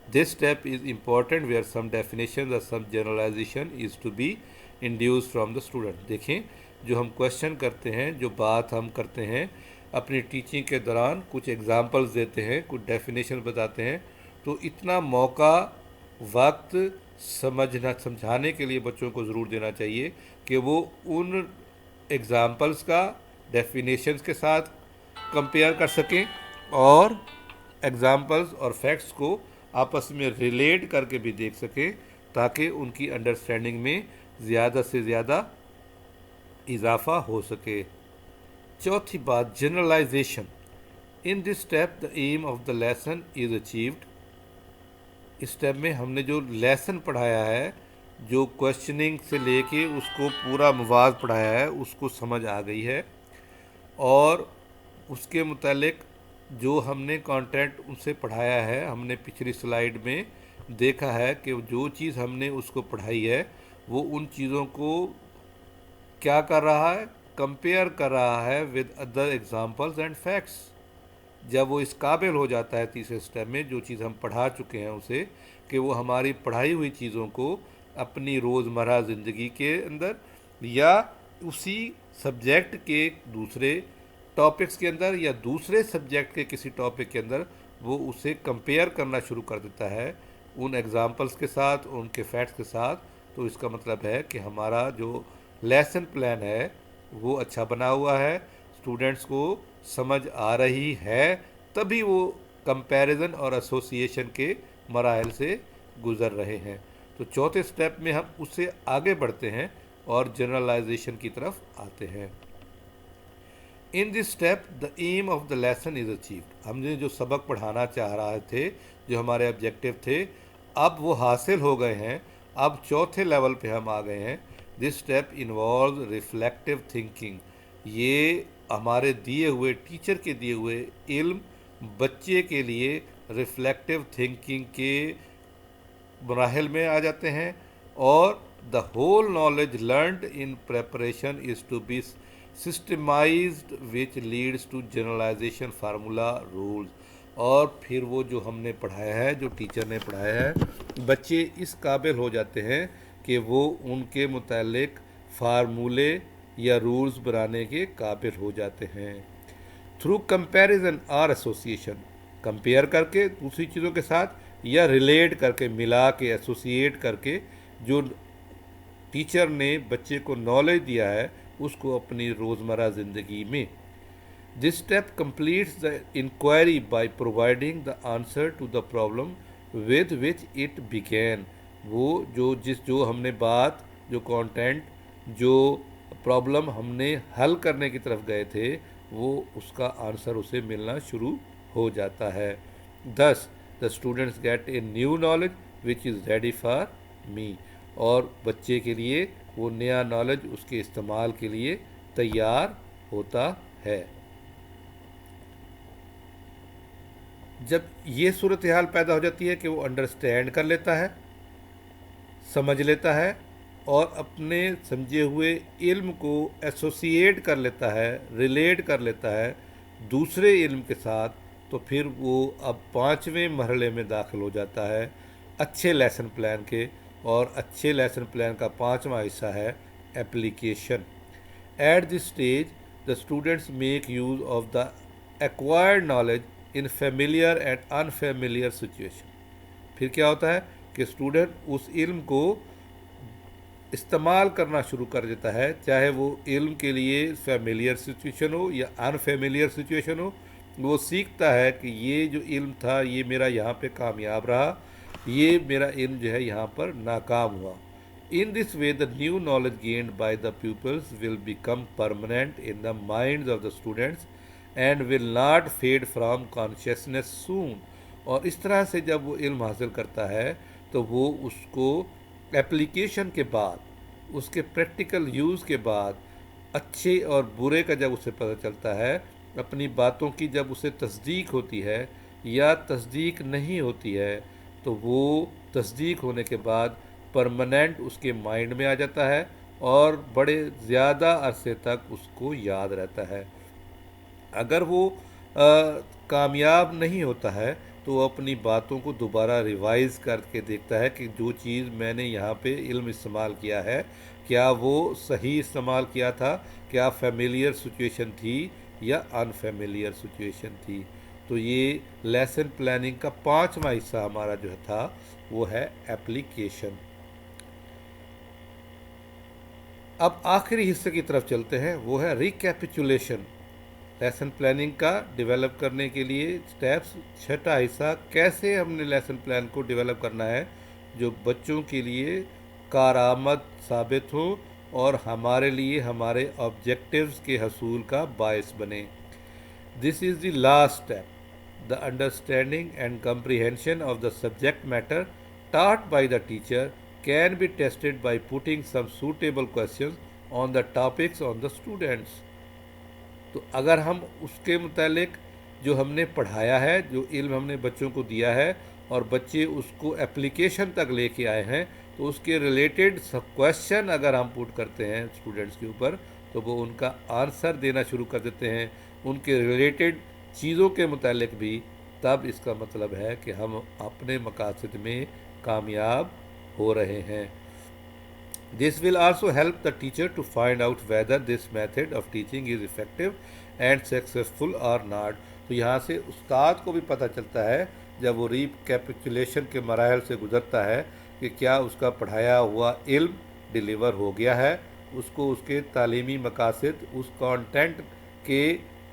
This step is important where some definitions or some generalization is to be induced from the student. देखें, जो हम question करते हैं, जो बात हम करते हैं अपनी टीचिंग के दौरान, कुछ एग्जांपल्स देते हैं, कुछ डेफिनेशन बताते हैं, तो इतना मौका वक्त समझाने के लिए बच्चों को ज़रूर देना चाहिए कि वो उन एग्जांपल्स का डेफिनेशंस के साथ कंपेयर कर सकें और एग्जांपल्स और फैक्ट्स को आपस में रिलेट करके भी देख सकें, ताकि उनकी अंडरस्टैंडिंग में ज़्यादा से ज़्यादा इजाफा हो सके। चौथी बात, generalization. In this step the aim of the lesson is achieved. इस स्टेप में हमने जो लेसन पढ़ाया है, जो क्वेश्चनिंग से लेके उसको पूरा मवाद पढ़ाया है, उसको समझ आ गई है और उसके मुतालिक जो हमने कंटेंट उनसे पढ़ाया है, हमने पिछली स्लाइड में देखा है कि जो चीज़ हमने उसको पढ़ाई है वो उन चीज़ों को क्या कर रहा है, कंपेयर कर रहा है with other examples and facts. जब वो इस काबिल हो जाता है तीसरे स्टेप में, जो चीज़ हम पढ़ा चुके हैं उसे, कि वो हमारी पढ़ाई हुई चीज़ों को अपनी रोज़मर्रा ज़िंदगी के अंदर या उसी सब्जेक्ट के दूसरे टॉपिक्स के अंदर या दूसरे सब्जेक्ट के किसी टॉपिक के अंदर वो उसे कंपेयर करना शुरू कर देता है उन एग्जांपल्स के साथ, उनके फैक्ट्स के साथ। तो इसका मतलब है कि हमारा जो लेसन प्लान है वो अच्छा बना हुआ है, स्टूडेंट्स को समझ आ रही है, तभी वो कंपैरिजन और एसोसिएशन के मराहल से गुज़र रहे हैं। तो चौथे स्टेप में हम उससे आगे बढ़ते हैं और जनरलाइजेशन की तरफ आते हैं। In this step the aim of the lesson is achieved. हमने जो सबक पढ़ाना चाह रहे थे, जो हमारे ऑब्जेक्टिव थे, अब वो हासिल हो गए हैं। अब चौथे लेवल पे हम आ गए हैं। This step involve reflective thinking. ये हमारे दिए हुए, टीचर के दिए हुए इल्म बच्चे के लिए रिफ्लेक्टिव थिंकिंग के मराहल में आ जाते हैं और the whole knowledge learned in preparation is to be systematized which leads to generalization formula rules. और फिर वो जो हमने पढ़ाया है, जो टीचर ने पढ़ाया है, बच्चे इस काबिल हो जाते हैं कि वो उनके मुतालिक फार्मूले या रूल्स बनाने के काबिल हो जाते हैं। थ्रू कंपैरिजन और एसोसिएशन, कंपेयर करके दूसरी चीज़ों के साथ या रिलेट करके, मिला के, एसोसिएट करके, जो टीचर ने बच्चे को नॉलेज दिया है उसको अपनी रोज़मर्रा ज़िंदगी में। This step completes the inquiry by providing the answer to the problem with which it began. वो जो हमने बात, जो कंटेंट, जो प्रॉब्लम हमने हल करने की तरफ गए थे, वो उसका आंसर उसे मिलना शुरू हो जाता है। दस the students gate a new knowledge which is ready for me. और बच्चे के लिए वो नया नॉलेज उसके इस्तेमाल के लिए तैयार होता है। जब ये सूरत हाल पैदा हो जाती है कि वो अंडरस्टैंड कर लेता है, समझ लेता है और अपने समझे हुए इल्म को एसोसिएट कर लेता है, रिलेट कर लेता है दूसरे इल्म के साथ, तो फिर वो अब पाँचवें मरहले में दाखिल हो जाता है अच्छे लेसन प्लान के। और अच्छे लेसन प्लान का पाँचवा हिस्सा है application. At this stage the students make use of the acquired knowledge in familiar and unfamiliar situation. फिर क्या होता है कि स्टूडेंट उस इल्म को इस्तेमाल करना शुरू कर देता है, चाहे वो इल्म के लिए फेमिलियर सिचुएशन हो या अनफेमिलियर सिचुएशन हो। वो सीखता है कि ये जो इल्म था ये मेरा यहाँ पे कामयाब रहा, ये मेरा इल्म जो है यहाँ पर नाकाम हुआ। In this way the new knowledge gained by the pupils will become permanent in the minds of the students and will not fade from consciousness soon. और इस तरह से जब वो इल्म हासिल करता है तो वो उसको एप्लीकेशन के बाद, उसके प्रैक्टिकल यूज़ के बाद, अच्छे और बुरे का जब उसे पता चलता है, अपनी बातों की जब उसे तस्दीक होती है या तस्दीक नहीं होती है, तो वो तस्दीक होने के बाद परमानेंट उसके माइंड में आ जाता है और बड़े ज़्यादा अरसे तक उसको याद रहता है। अगर वो कामयाब नहीं होता है तो वो अपनी बातों को दोबारा रिवाइज करके देखता है कि जो चीज़ मैंने यहाँ पे इल्म इस्तेमाल किया है क्या वो सही इस्तेमाल किया था, क्या फेमिलियर सिचुएशन थी या अनफेमिलियर सिचुएशन थी। तो ये लेसन प्लानिंग का 5वां हिस्सा हमारा जो था वो है एप्लीकेशन। अब आखिरी हिस्से की तरफ चलते हैं, वो है रिकैपिचुलेशन। लेसन प्लानिंग का डेवलप करने के लिए स्टेप्स, छठा हिस्सा, कैसे हमने लेसन प्लान को डेवलप करना है जो बच्चों के लिए कारआमद साबित हो और हमारे लिए हमारे ऑब्जेक्टिव्स के हसूल का बायस बने। This is the last step, the understanding and comprehension of the subject matter taught by the teacher can be tested by putting some suitable questions on the topics on the students। तो अगर हम उसके मुतालिक जो हमने पढ़ाया है, जो इल्म हमने बच्चों को दिया है और बच्चे उसको एप्लीकेशन तक लेके आए हैं, तो उसके रिलेटेड सब क्वेश्चन अगर हम पुट करते हैं स्टूडेंट्स के ऊपर तो वो उनका आंसर देना शुरू कर देते हैं उनके रिलेटेड चीज़ों के मुतालिक भी, तब इसका मतलब है कि हम अपने मकासद में कामयाब हो रहे हैं। This will also help the teacher to find out whether this method of teaching is effective and successful or not। तो यहाँ से उस्ताद को भी पता चलता है जब वो रिकैपिचुलेशन के मराहल से गुजरता है कि क्या उसका पढ़ाया हुआ इल्म डिलीवर हो गया है, उसको उसके तालीमी मकासद, उस कंटेंट के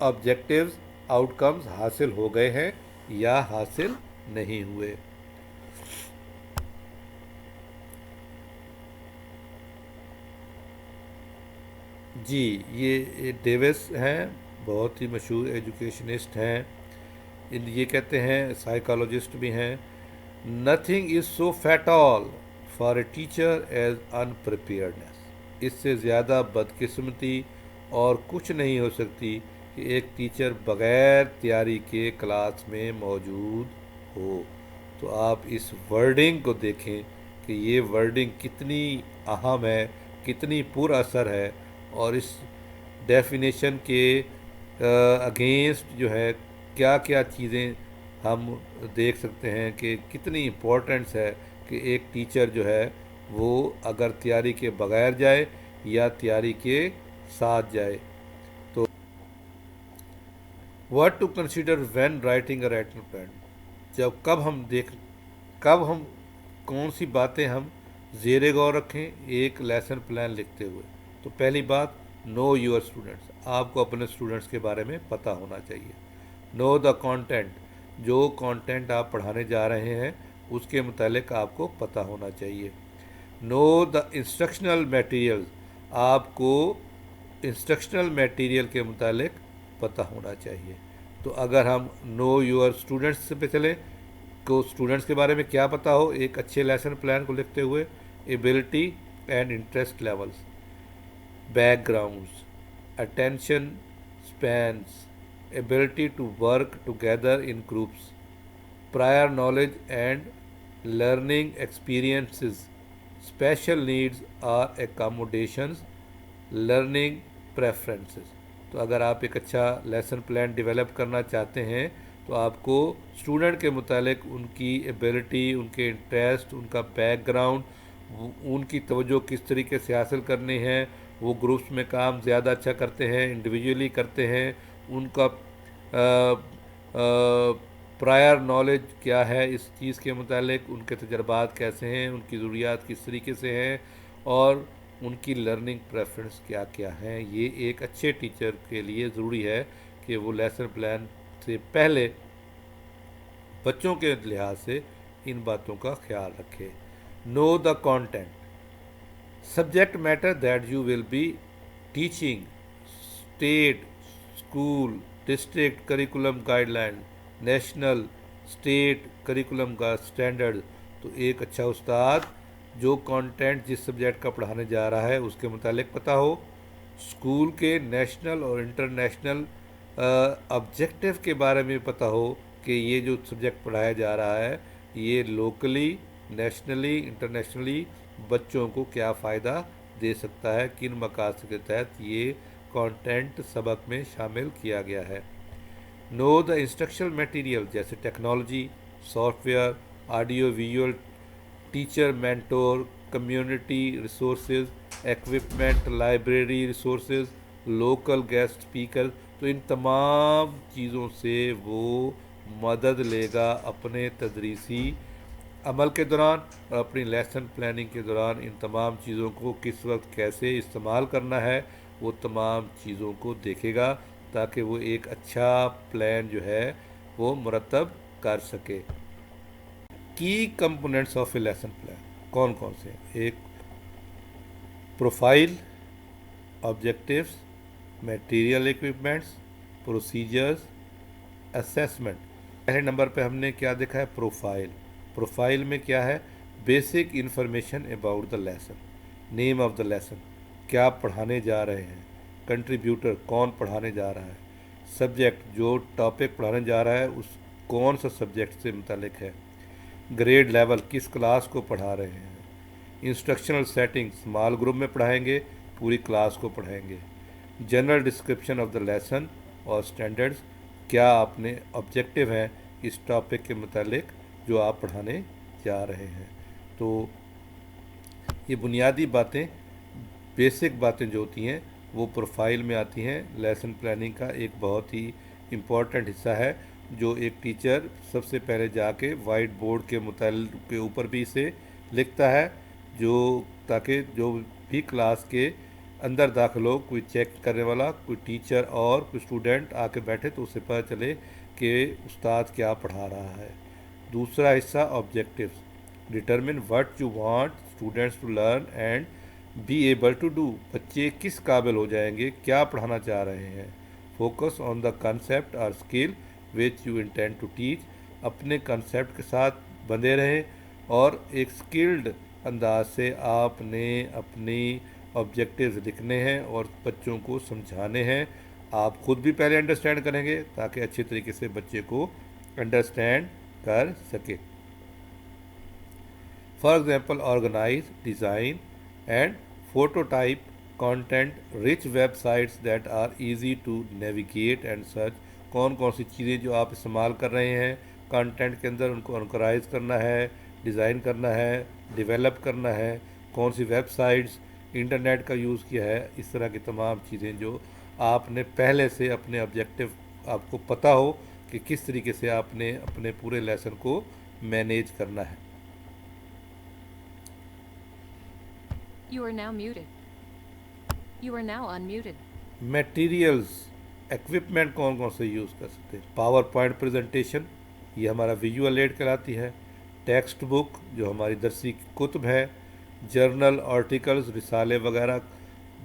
ऑब्जेक्टिव्स, आउटकम्स हासिल हो गए हैं या हासिल नहीं हुए। जी, ये डेविस हैं, बहुत ही मशहूर एजुकेशनिस्ट हैं। ये कहते हैं, साइकोलॉजिस्ट भी हैं, nothing is so fatal for a teacher as unpreparedness. इससे ज़्यादा बदकिस्मती और कुछ नहीं हो सकती कि एक टीचर बग़ैर तैयारी के क्लास में मौजूद हो। तो आप इस वर्डिंग को देखें कि ये वर्डिंग कितनी अहम है, कितनी पुरअसर है, और इस डेफिनेशन के अगेंस्ट जो है क्या क्या चीज़ें हम देख सकते हैं कि कितनी इम्पोर्टेंस है कि एक टीचर जो है वो अगर तैयारी के बगैर जाए या तैयारी के साथ जाए। तो what to consider when writing a writing plan, कब हम कौन सी बातें हम ज़ेरे गौर रखें एक लेसन प्लान लिखते हुए। तो पहली बात, नो योर स्टूडेंट्स, आपको अपने स्टूडेंट्स के बारे में पता होना चाहिए। नो द कंटेंट, जो कंटेंट आप पढ़ाने जा रहे हैं उसके मुतालिक आपको पता होना चाहिए। नो द इंस्ट्रक्शनल मटेरियल्स, आपको इंस्ट्रक्शनल मटेरियल के मुतालिक पता होना चाहिए। तो अगर हम नो योर स्टूडेंट्स पे चलें को स्टूडेंट्स के बारे में क्या पता हो एक अच्छे लेसन प्लान को लिखते हुए, ability and interest levels, backgrounds, attention spans, ability to work together in groups, prior knowledge and learning experiences, special needs or accommodations, learning preferences। तो अगर आप एक अच्छा लेसन प्लान डेवलप करना चाहते हैं तो आपको स्टूडेंट के मुतालिक उनकी एबिलिटी, उनके इंटरेस्ट, उनका बैकग्राउंड, उनकी तवज्जो किस तरीके से हासिल करनी है, वो ग्रुप्स में काम ज़्यादा अच्छा करते हैं, इंडिविजुअली करते हैं, उनका प्रायर नॉलेज क्या है इस चीज़ के मुतालिक, उनके तजर्बात कैसे हैं, उनकी ज़रूरियात किस तरीके से हैं और उनकी लर्निंग प्रेफरेंस क्या क्या हैं। ये एक अच्छे टीचर के लिए ज़रूरी है कि वो लेसन प्लान से पहले बच्चों के लिहाज से इन बातों का ख्याल रखे। Know the content, subject matter that you will be teaching, state, school, district curriculum guideline, national, state curriculum का standard। तो एक अच्छा उस्ताद जो कंटेंट जिस सब्जेक्ट का पढ़ाने जा रहा है उसके मुतालिक पता हो, स्कूल के नेशनल और इंटरनेशनल ऑब्जेक्टिव के बारे में पता हो कि ये जो सब्जेक्ट पढ़ाया जा रहा है ये लोकली, नेशनली, इंटरनेशनली बच्चों को क्या फ़ायदा दे सकता है, किन मकासद के तहत ये कंटेंट सबक में शामिल किया गया है। नो द इंस्ट्रक्शनल मटेरियल जैसे technology, software, audio visual, teacher mentor, community resources, equipment, library resources, local guest speaker. तो इन तमाम चीज़ों से वो मदद लेगा अपने तदरीसी अमल के दौरान और अपनी लेसन प्लानिंग के दौरान। इन तमाम चीज़ों को किस वक्त कैसे इस्तेमाल करना है वो तमाम चीज़ों को देखेगा ताकि वो एक अच्छा प्लान जो है वो मुरतब कर सके। की components of a lesson plan कौन कौन से? एक profile, objectives, material equipments, procedures, assessment. पहले नंबर पे हमने क्या देखा है? प्रोफाइल। प्रोफाइल में क्या है? Basic information about the lesson, name of the lesson, क्या पढ़ाने जा रहे हैं, कंट्रीब्यूटर कौन पढ़ाने जा रहा है, सब्जेक्ट जो टॉपिक पढ़ाने जा रहा है उस कौन सा सब्जेक्ट से मुतालिक है, ग्रेड लेवल किस क्लास को पढ़ा रहे हैं, इंस्ट्रक्शनल सेटिंग स्मॉल ग्रुप में पढ़ाएंगे, पूरी क्लास को पढ़ाएंगे, general description of the lesson और स्टैंडर्ड्स, क्या आपने ऑब्जेक्टिव हैं इस टॉपिक के मुतालिक जो आप पढ़ाने जा रहे हैं। तो ये बुनियादी बातें, बेसिक बातें जो होती हैं वो प्रोफाइल में आती हैं। लेसन प्लानिंग का एक बहुत ही इम्पॉर्टेंट हिस्सा है जो एक टीचर सबसे पहले जाके वाइट बोर्ड के ऊपर भी इसे लिखता है, जो ताकि जो भी क्लास के अंदर दाखिल हो, कोई चेक करने वाला, कोई टीचर और कोई स्टूडेंट आके बैठे तो उसे पता चले कि उस्ताद क्या पढ़ा रहा है। दूसरा हिस्सा objectives, determine what you want students to learn and be able to do, बच्चे किस काबिल हो जाएंगे, क्या पढ़ाना चाह रहे हैं। फोकस ऑन द कंसेप्ट और skill which you intend to teach, अपने कंसेप्ट के साथ बंधे रहें और एक स्किल्ड अंदाज से आपने अपनी ऑब्जेक्टिव्स लिखने हैं और बच्चों को समझाने हैं। आप खुद भी पहले अंडरस्टैंड करेंगे ताकि अच्छे तरीके से बच्चे को अंडरस्टैंड कर सके। For example organize, design and prototype content rich websites that are easy to navigate and search. कौन कौन सी चीज़ें जो आप इस्तेमाल कर रहे हैं कंटेंट के अंदर, उनको ऑर्गेनाइज करना है, डिज़ाइन करना है, डेवलप करना है, कौन सी वेबसाइट्स, इंटरनेट का यूज़ किया है, इस तरह की तमाम चीज़ें जो आपने पहले से अपने ऑब्जेक्टिव आपको पता हो कि किस तरीके से आपने अपने पूरे लेसन को मैनेज करना है। You are now muted. You are now unmuted. Materials, equipment कौन कौन से यूज़ कर सकते हैं? पावर पॉइंट प्रेजेंटेशन, ये हमारा विजुअल एड कहलाती है। टेक्स्ट बुक जो हमारी दरसी कुतुब है, जर्नल, आर्टिकल्स, रिसाले वगैरह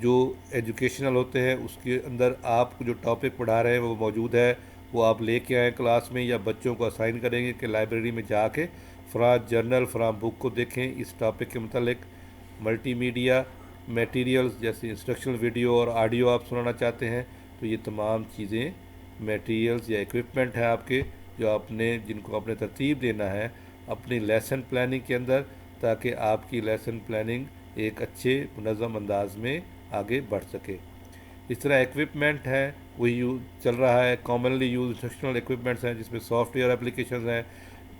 जो एजुकेशनल होते हैं उसके अंदर आप जो टॉपिक पढ़ा रहे हैं वो मौजूद है, वो आप लेके आएँ क्लास में या बच्चों को असाइन करेंगे कि लाइब्रेरी में जाके फ़लाँ जर्नल फ़लाँ बुक को देखें इस टॉपिक के मतलब। मल्टीमीडिया मटेरियल्स जैसे इंस्ट्रक्शनल वीडियो और ऑडियो आप सुनाना चाहते हैं तो ये तमाम चीज़ें मटेरियल्स या इक्विपमेंट हैं आपके जो आपने जिनको आपने तरतीब देना है अपनी लेसन प्लानिंग के अंदर ताकि आपकी लेसन प्लानिंग एक अच्छे मुनज़्ज़म अंदाज में आगे बढ़ सके। इस तरह इक्विपमेंट है वही चल रहा है, कॉमनली यूज इंस्ट्रक्शनल इक्विपमेंट्स हैं जिसमें सॉफ्टवेयर एप्लीकेशंस हैं,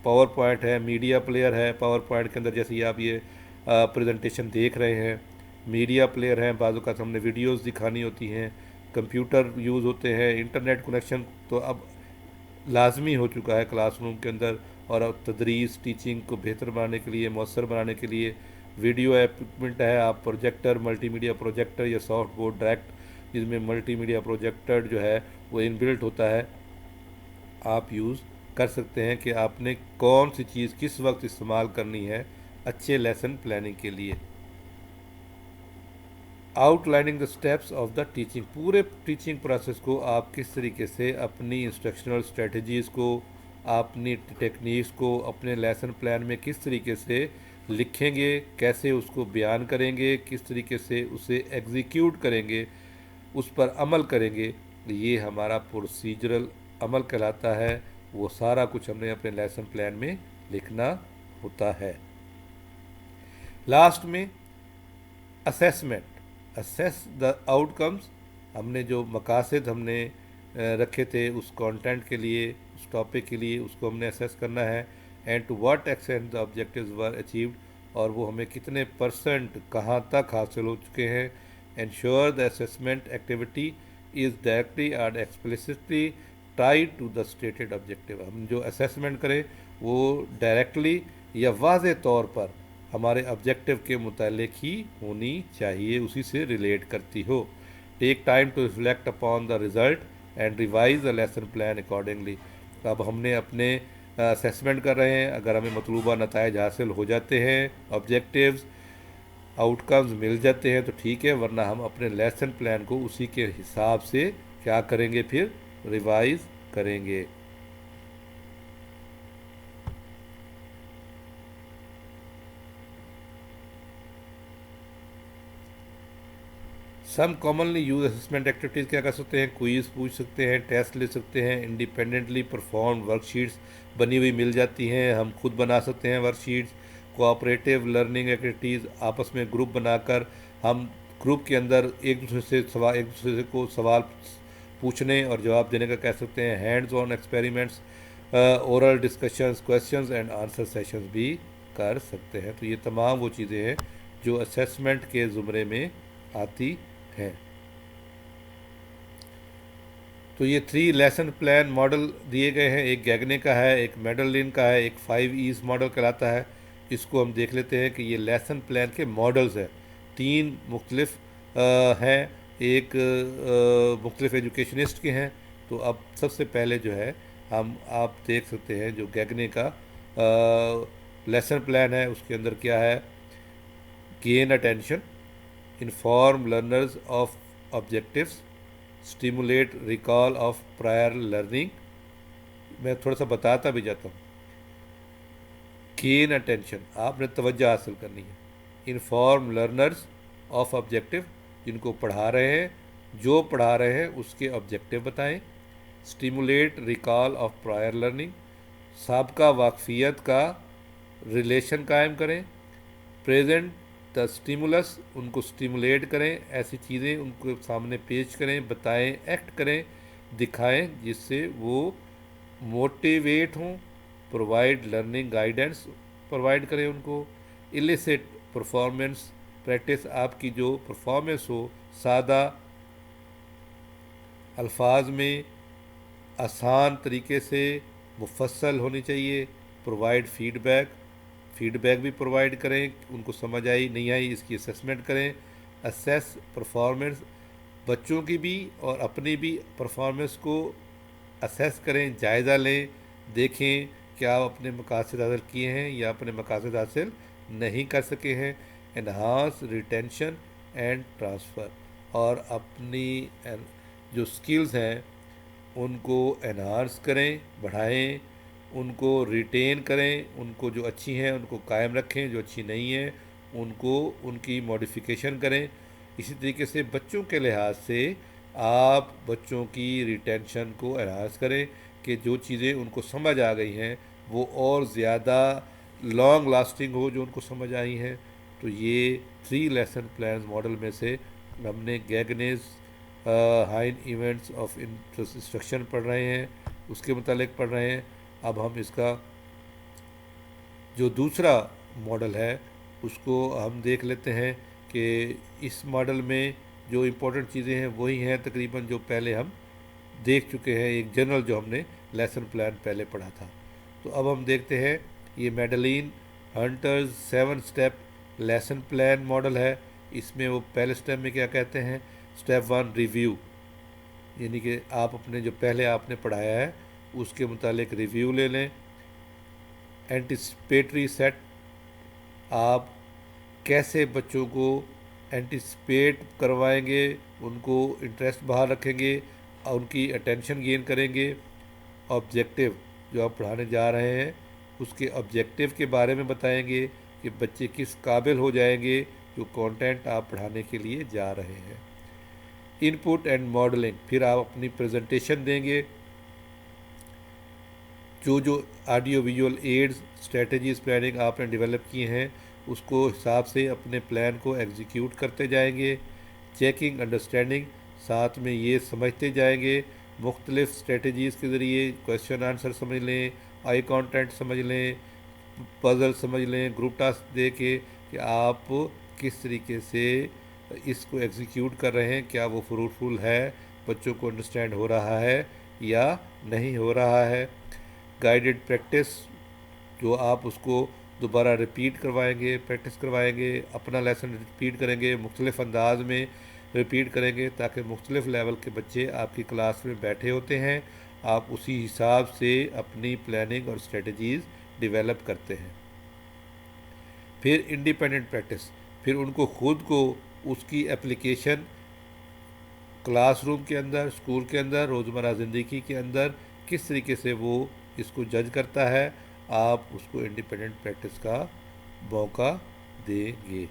पावर पॉइंट है, मीडिया प्लेयर है, पावर पॉइंट के अंदर जैसे ये आप ये प्रेजेंटेशन देख रहे हैं, मीडिया प्लेयर हैं, बाज़ औक़ात हमने वीडियोस दिखानी होती हैं, कंप्यूटर यूज़ होते हैं, इंटरनेट कनेक्शन तो अब लाजमी हो चुका है क्लासरूम के अंदर और अब तदरीस टीचिंग को बेहतर बनाने के लिए, मौसर बनाने के लिए वीडियो इक्विपमेंट है। आप प्रोजेक्टर, मल्टीमीडिया प्रोजेक्टर या सॉफ्ट बोर्ड डायरेक्ट जिसमें मल्टीमीडिया प्रोजेक्टर जो है वो इनबिल्ट होता है, आप यूज़ कर सकते हैं कि आपने कौन सी चीज़ किस वक्त इस्तेमाल करनी है अच्छे लेसन प्लानिंग के लिए। Outlining the steps of the teaching, पूरे टीचिंग प्रोसेस को आप किस तरीके से अपनी इंस्ट्रक्शनल स्ट्रेटजीज़ को, अपनी टेक्निक्स को अपने लेसन प्लान में किस तरीके से लिखेंगे, कैसे उसको बयान करेंगे, किस तरीके से उसे एग्जीक्यूट करेंगे, उस पर अमल करेंगे, ये हमारा प्रोसीजरल अमल कहलाता है। वो सारा कुछ हमने अपने लेसन प्लान में लिखना होता है। लास्ट में असेसमेंट, असेस द आउटकम्स, हमने जो मकासद हमने रखे थे उस कंटेंट के लिए, उस टॉपिक के लिए, उसको हमने असेस करना है। And to what extent the objectives were achieved, और वो हमें कितने परसेंट कहाँ तक हासिल हो चुके हैं। Ensure the assessment activity is directly and explicitly tied to the stated objective. हम जो असेसमेंट करें वो डायरेक्टली या वाज़े तौर पर हमारे ऑब्जेक्टिव के मुतालिक ही होनी चाहिए, उसी से रिलेट करती हो। Take time to reflect upon the result and revise the lesson plan accordingly. अब हमने अपने असेसमेंट कर रहे हैं, अगर हमें मतलूबा नताइज हासिल हो जाते हैं, ऑब्जेक्टिव्स आउटकम्स मिल जाते हैं तो ठीक है, वरना हम अपने लेसन प्लान को उसी के हिसाब से क्या करेंगे, फिर रिवाइज करेंगे। सम कॉमनली यूज असेसमेंट एक्टिविटीज़ क्या कर सकते हैं, क्विज पूछ सकते हैं, टेस्ट ले सकते हैं, इंडिपेंडेंटली परफॉर्म वर्कशीट्स बनी हुई मिल जाती हैं, हम खुद बना सकते हैं वर्कशीट्स। कोऑपरेटिव लर्निंग एक्टिविटीज़, आपस में ग्रुप बनाकर हम ग्रुप के अंदर एक दूसरे को सवाल पूछने और जवाब देने का कह सकते हैं। Hands on experiments, oral discussions, questions and answer sessions भी कर सकते हैं। तो ये तमाम वो चीज़ें हैं जो असेसमेंट के ज़ुमरे में आती हैं। तो ये 3 लेसन प्लान मॉडल दिए गए हैं, एक गैगने का है, एक मेडलिन का है, एक 5 ईज मॉडल कहलाता है। इसको हम देख लेते हैं कि ये लेसन प्लान के मॉडल्स हैं, 3 मुख्तलिफ हैं, एक मुख्तलिफ एजुकेशनिस्ट के हैं। तो अब सबसे पहले जो है आप देख सकते हैं जो गैगने का लेसन प्लान है, उसके अंदर क्या है, gain attention, inform learners of objectives, stimulate recall of prior learning. मैं थोड़ा सा बताता भी जाता हूँ। गेन अटेंशन, आपने तवज्जो हासिल करनी है। इन्फॉर्म लर्नर्स ऑफ ऑब्जेक्टिव, जिनको पढ़ा रहे हैं, जो पढ़ा रहे हैं उसके ऑब्जेक्टिव बताएं। Stimulate recall of prior learning, साबका वाकफियत का रिलेशन कायम करें। प्रेजेंट द स्टिमुलस, उनको स्टिमुलेट करें, ऐसी चीज़ें उनको सामने पेश करें, बताएं, एक्ट करें, दिखाएं, जिससे वो मोटिवेट हों। प्रोवाइड लर्निंग गाइडेंस, प्रोवाइड करें उनको। इलिसिट परफॉर्मेंस प्रैक्टिस, आपकी जो परफॉर्मेंस हो सादा अल्फाज में, आसान तरीके से, मुफस्सल होनी चाहिए। प्रोवाइड फीडबैक, फीडबैक भी प्रोवाइड करें, उनको समझ आई नहीं आई इसकी असेसमेंट करें। असेस परफॉर्मेंस, बच्चों की भी और अपनी भी परफॉर्मेंस को असेस करें, जायज़ा लें, देखें क्या अपने मकासद हासिल किए हैं या अपने मकासद हासिल नहीं कर सके हैं। एनहांस रिटेंशन एंड ट्रांसफ़र, और अपनी जो स्किल्स हैं उनको एनहांस करें, बढ़ाएं, उनको रिटेन करें, उनको जो अच्छी हैं उनको कायम रखें, जो अच्छी नहीं हैं उनको उनकी मॉडिफिकेशन करें। इसी तरीके से बच्चों के लिहाज से आप बच्चों की रिटेंशन को एनहांस करें कि जो चीज़ें उनको समझ आ गई हैं वो और ज़्यादा लॉन्ग लास्टिंग हो, जो उनको समझ आई हैं। तो ये 3 लेसन प्लान मॉडल में से हमने गैगनेस हाइन इवेंट्स ऑफ इंस्ट्रक्शन पढ़ रहे हैं, उसके मुतालिक पढ़ रहे हैं। अब हम इसका जो दूसरा मॉडल है उसको हम देख लेते हैं कि इस मॉडल में जो इम्पोर्टेंट चीज़ें हैं वही हैं तकरीबन जो पहले हम देख चुके हैं, एक जनरल जो हमने लेसन प्लान पहले पढ़ा था। तो अब हम देखते हैं, ये Madeline Hunter's 7 step lesson plan model है। इसमें वो पहले स्टेप में क्या कहते हैं, स्टेप 1 रिव्यू, यानी कि आप अपने जो पहले आपने पढ़ाया है उसके मुतालिक रिव्यू ले लें। एंटिसिपेटरी सेट, आप कैसे बच्चों को एंटिसिपेट करवाएंगे, उनको इंटरेस्ट बाहर रखेंगे और उनकी अटेंशन गेन करेंगे। ऑब्जेक्टिव, जो आप पढ़ाने जा रहे हैं उसके ऑब्जेक्टिव के बारे में बताएंगे कि बच्चे किस काबिल हो जाएंगे जो कंटेंट आप पढ़ाने के लिए जा रहे हैं। इनपुट एंड मॉडलिंग, फिर आप अपनी प्रेजेंटेशन देंगे, जो audio visual aids strategies planning आपने डेवलप किए हैं उसको हिसाब से अपने प्लान को एग्जीक्यूट करते जाएंगे। चेकिंग अंडरस्टैंडिंग, साथ में ये समझते जाएंगे مختلف اسٹریٹجیز کے ذریعے کویشچن آنسر سمجھ لیں، آئی کانٹیکٹ سمجھ لیں، پزل سمجھ لیں، گروپ ٹاسک دے کے کہ آپ کس طریقے سے اس کو ایگزیکیوٹ کر رہے ہیں، کیا وہ فروٹفل ہے، بچوں کو انڈرسٹینڈ ہو رہا ہے یا نہیں ہو رہا ہے۔ گائیڈڈ پریکٹس، جو آپ اس کو دوبارہ ریپیٹ کروائیں گے، پریکٹس کروائیں گے، اپنا لیسن ریپیٹ کریں گے، مختلف انداز میں ریپیٹ کریں گے تاکہ مختلف لیول کے بچے آپ کی کلاس میں بیٹھے ہوتے ہیں، آپ اسی حساب سے اپنی پلاننگ اور اسٹریٹجیز ڈیولپ کرتے ہیں۔ پھر انڈیپینڈنٹ پریکٹس، پھر ان کو خود کو اس کی اپلیکیشن کلاس روم کے اندر، اسکول کے اندر، روزمرہ زندگی کے اندر کس طریقے سے وہ اس کو جج کرتا ہے، آپ اس کو انڈیپینڈنٹ پریکٹس کا موقع دیں گے۔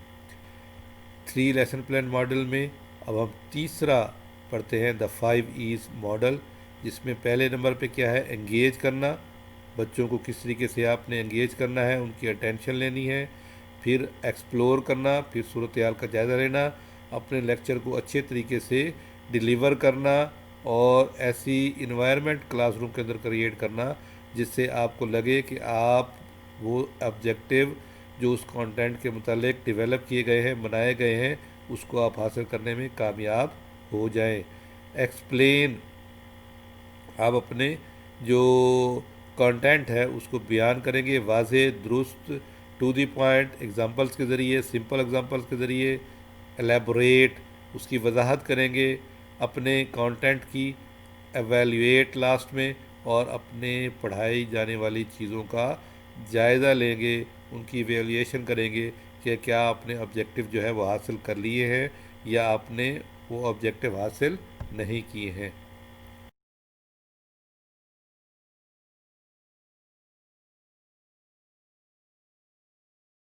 3 لیسن پلان ماڈل میں اب ہم تیسرا پڑھتے ہیں، دا 5 ایز ماڈل، جس میں پہلے نمبر پہ کیا ہے، انگیج کرنا، بچوں کو کس طریقے سے آپ نے انگیج کرنا ہے، ان کی اٹینشن لینی ہے۔ پھر ایکسپلور کرنا، پھر صورتحال کا جائزہ لینا، اپنے لیکچر کو اچھے طریقے سے ڈیلیور کرنا اور ایسی انوائرمنٹ کلاس روم کے اندر کریٹ کرنا جس سے آپ کو لگے کہ آپ وہ آبجیکٹیو جو اس کانٹینٹ کے متعلق ڈیولپ کیے گئے ہیں، بنائے گئے ہیں، اس کو آپ حاصل کرنے میں کامیاب ہو جائیں۔ ایکسپلین، آپ اپنے جو کانٹینٹ ہے اس کو بیان کریں گے، واضح، درست، ٹو دی پوائنٹ، ایگزامپلس کے ذریعے، سمپل ایگزامپلس کے ذریعے، الیبوریٹ، اس کی وضاحت کریں گے، اپنے کانٹینٹ کی ایویلیویٹ لاسٹ میں، اور اپنے پڑھائی جانے والی چیزوں کا جائزہ لیں گے، ان کی ایویلیویشن کریں گے کہ کیا آپ نے آبجیکٹیو جو ہے وہ حاصل کر لیے ہیں یا آپ نے وہ آبجیکٹیو حاصل نہیں کیے ہیں۔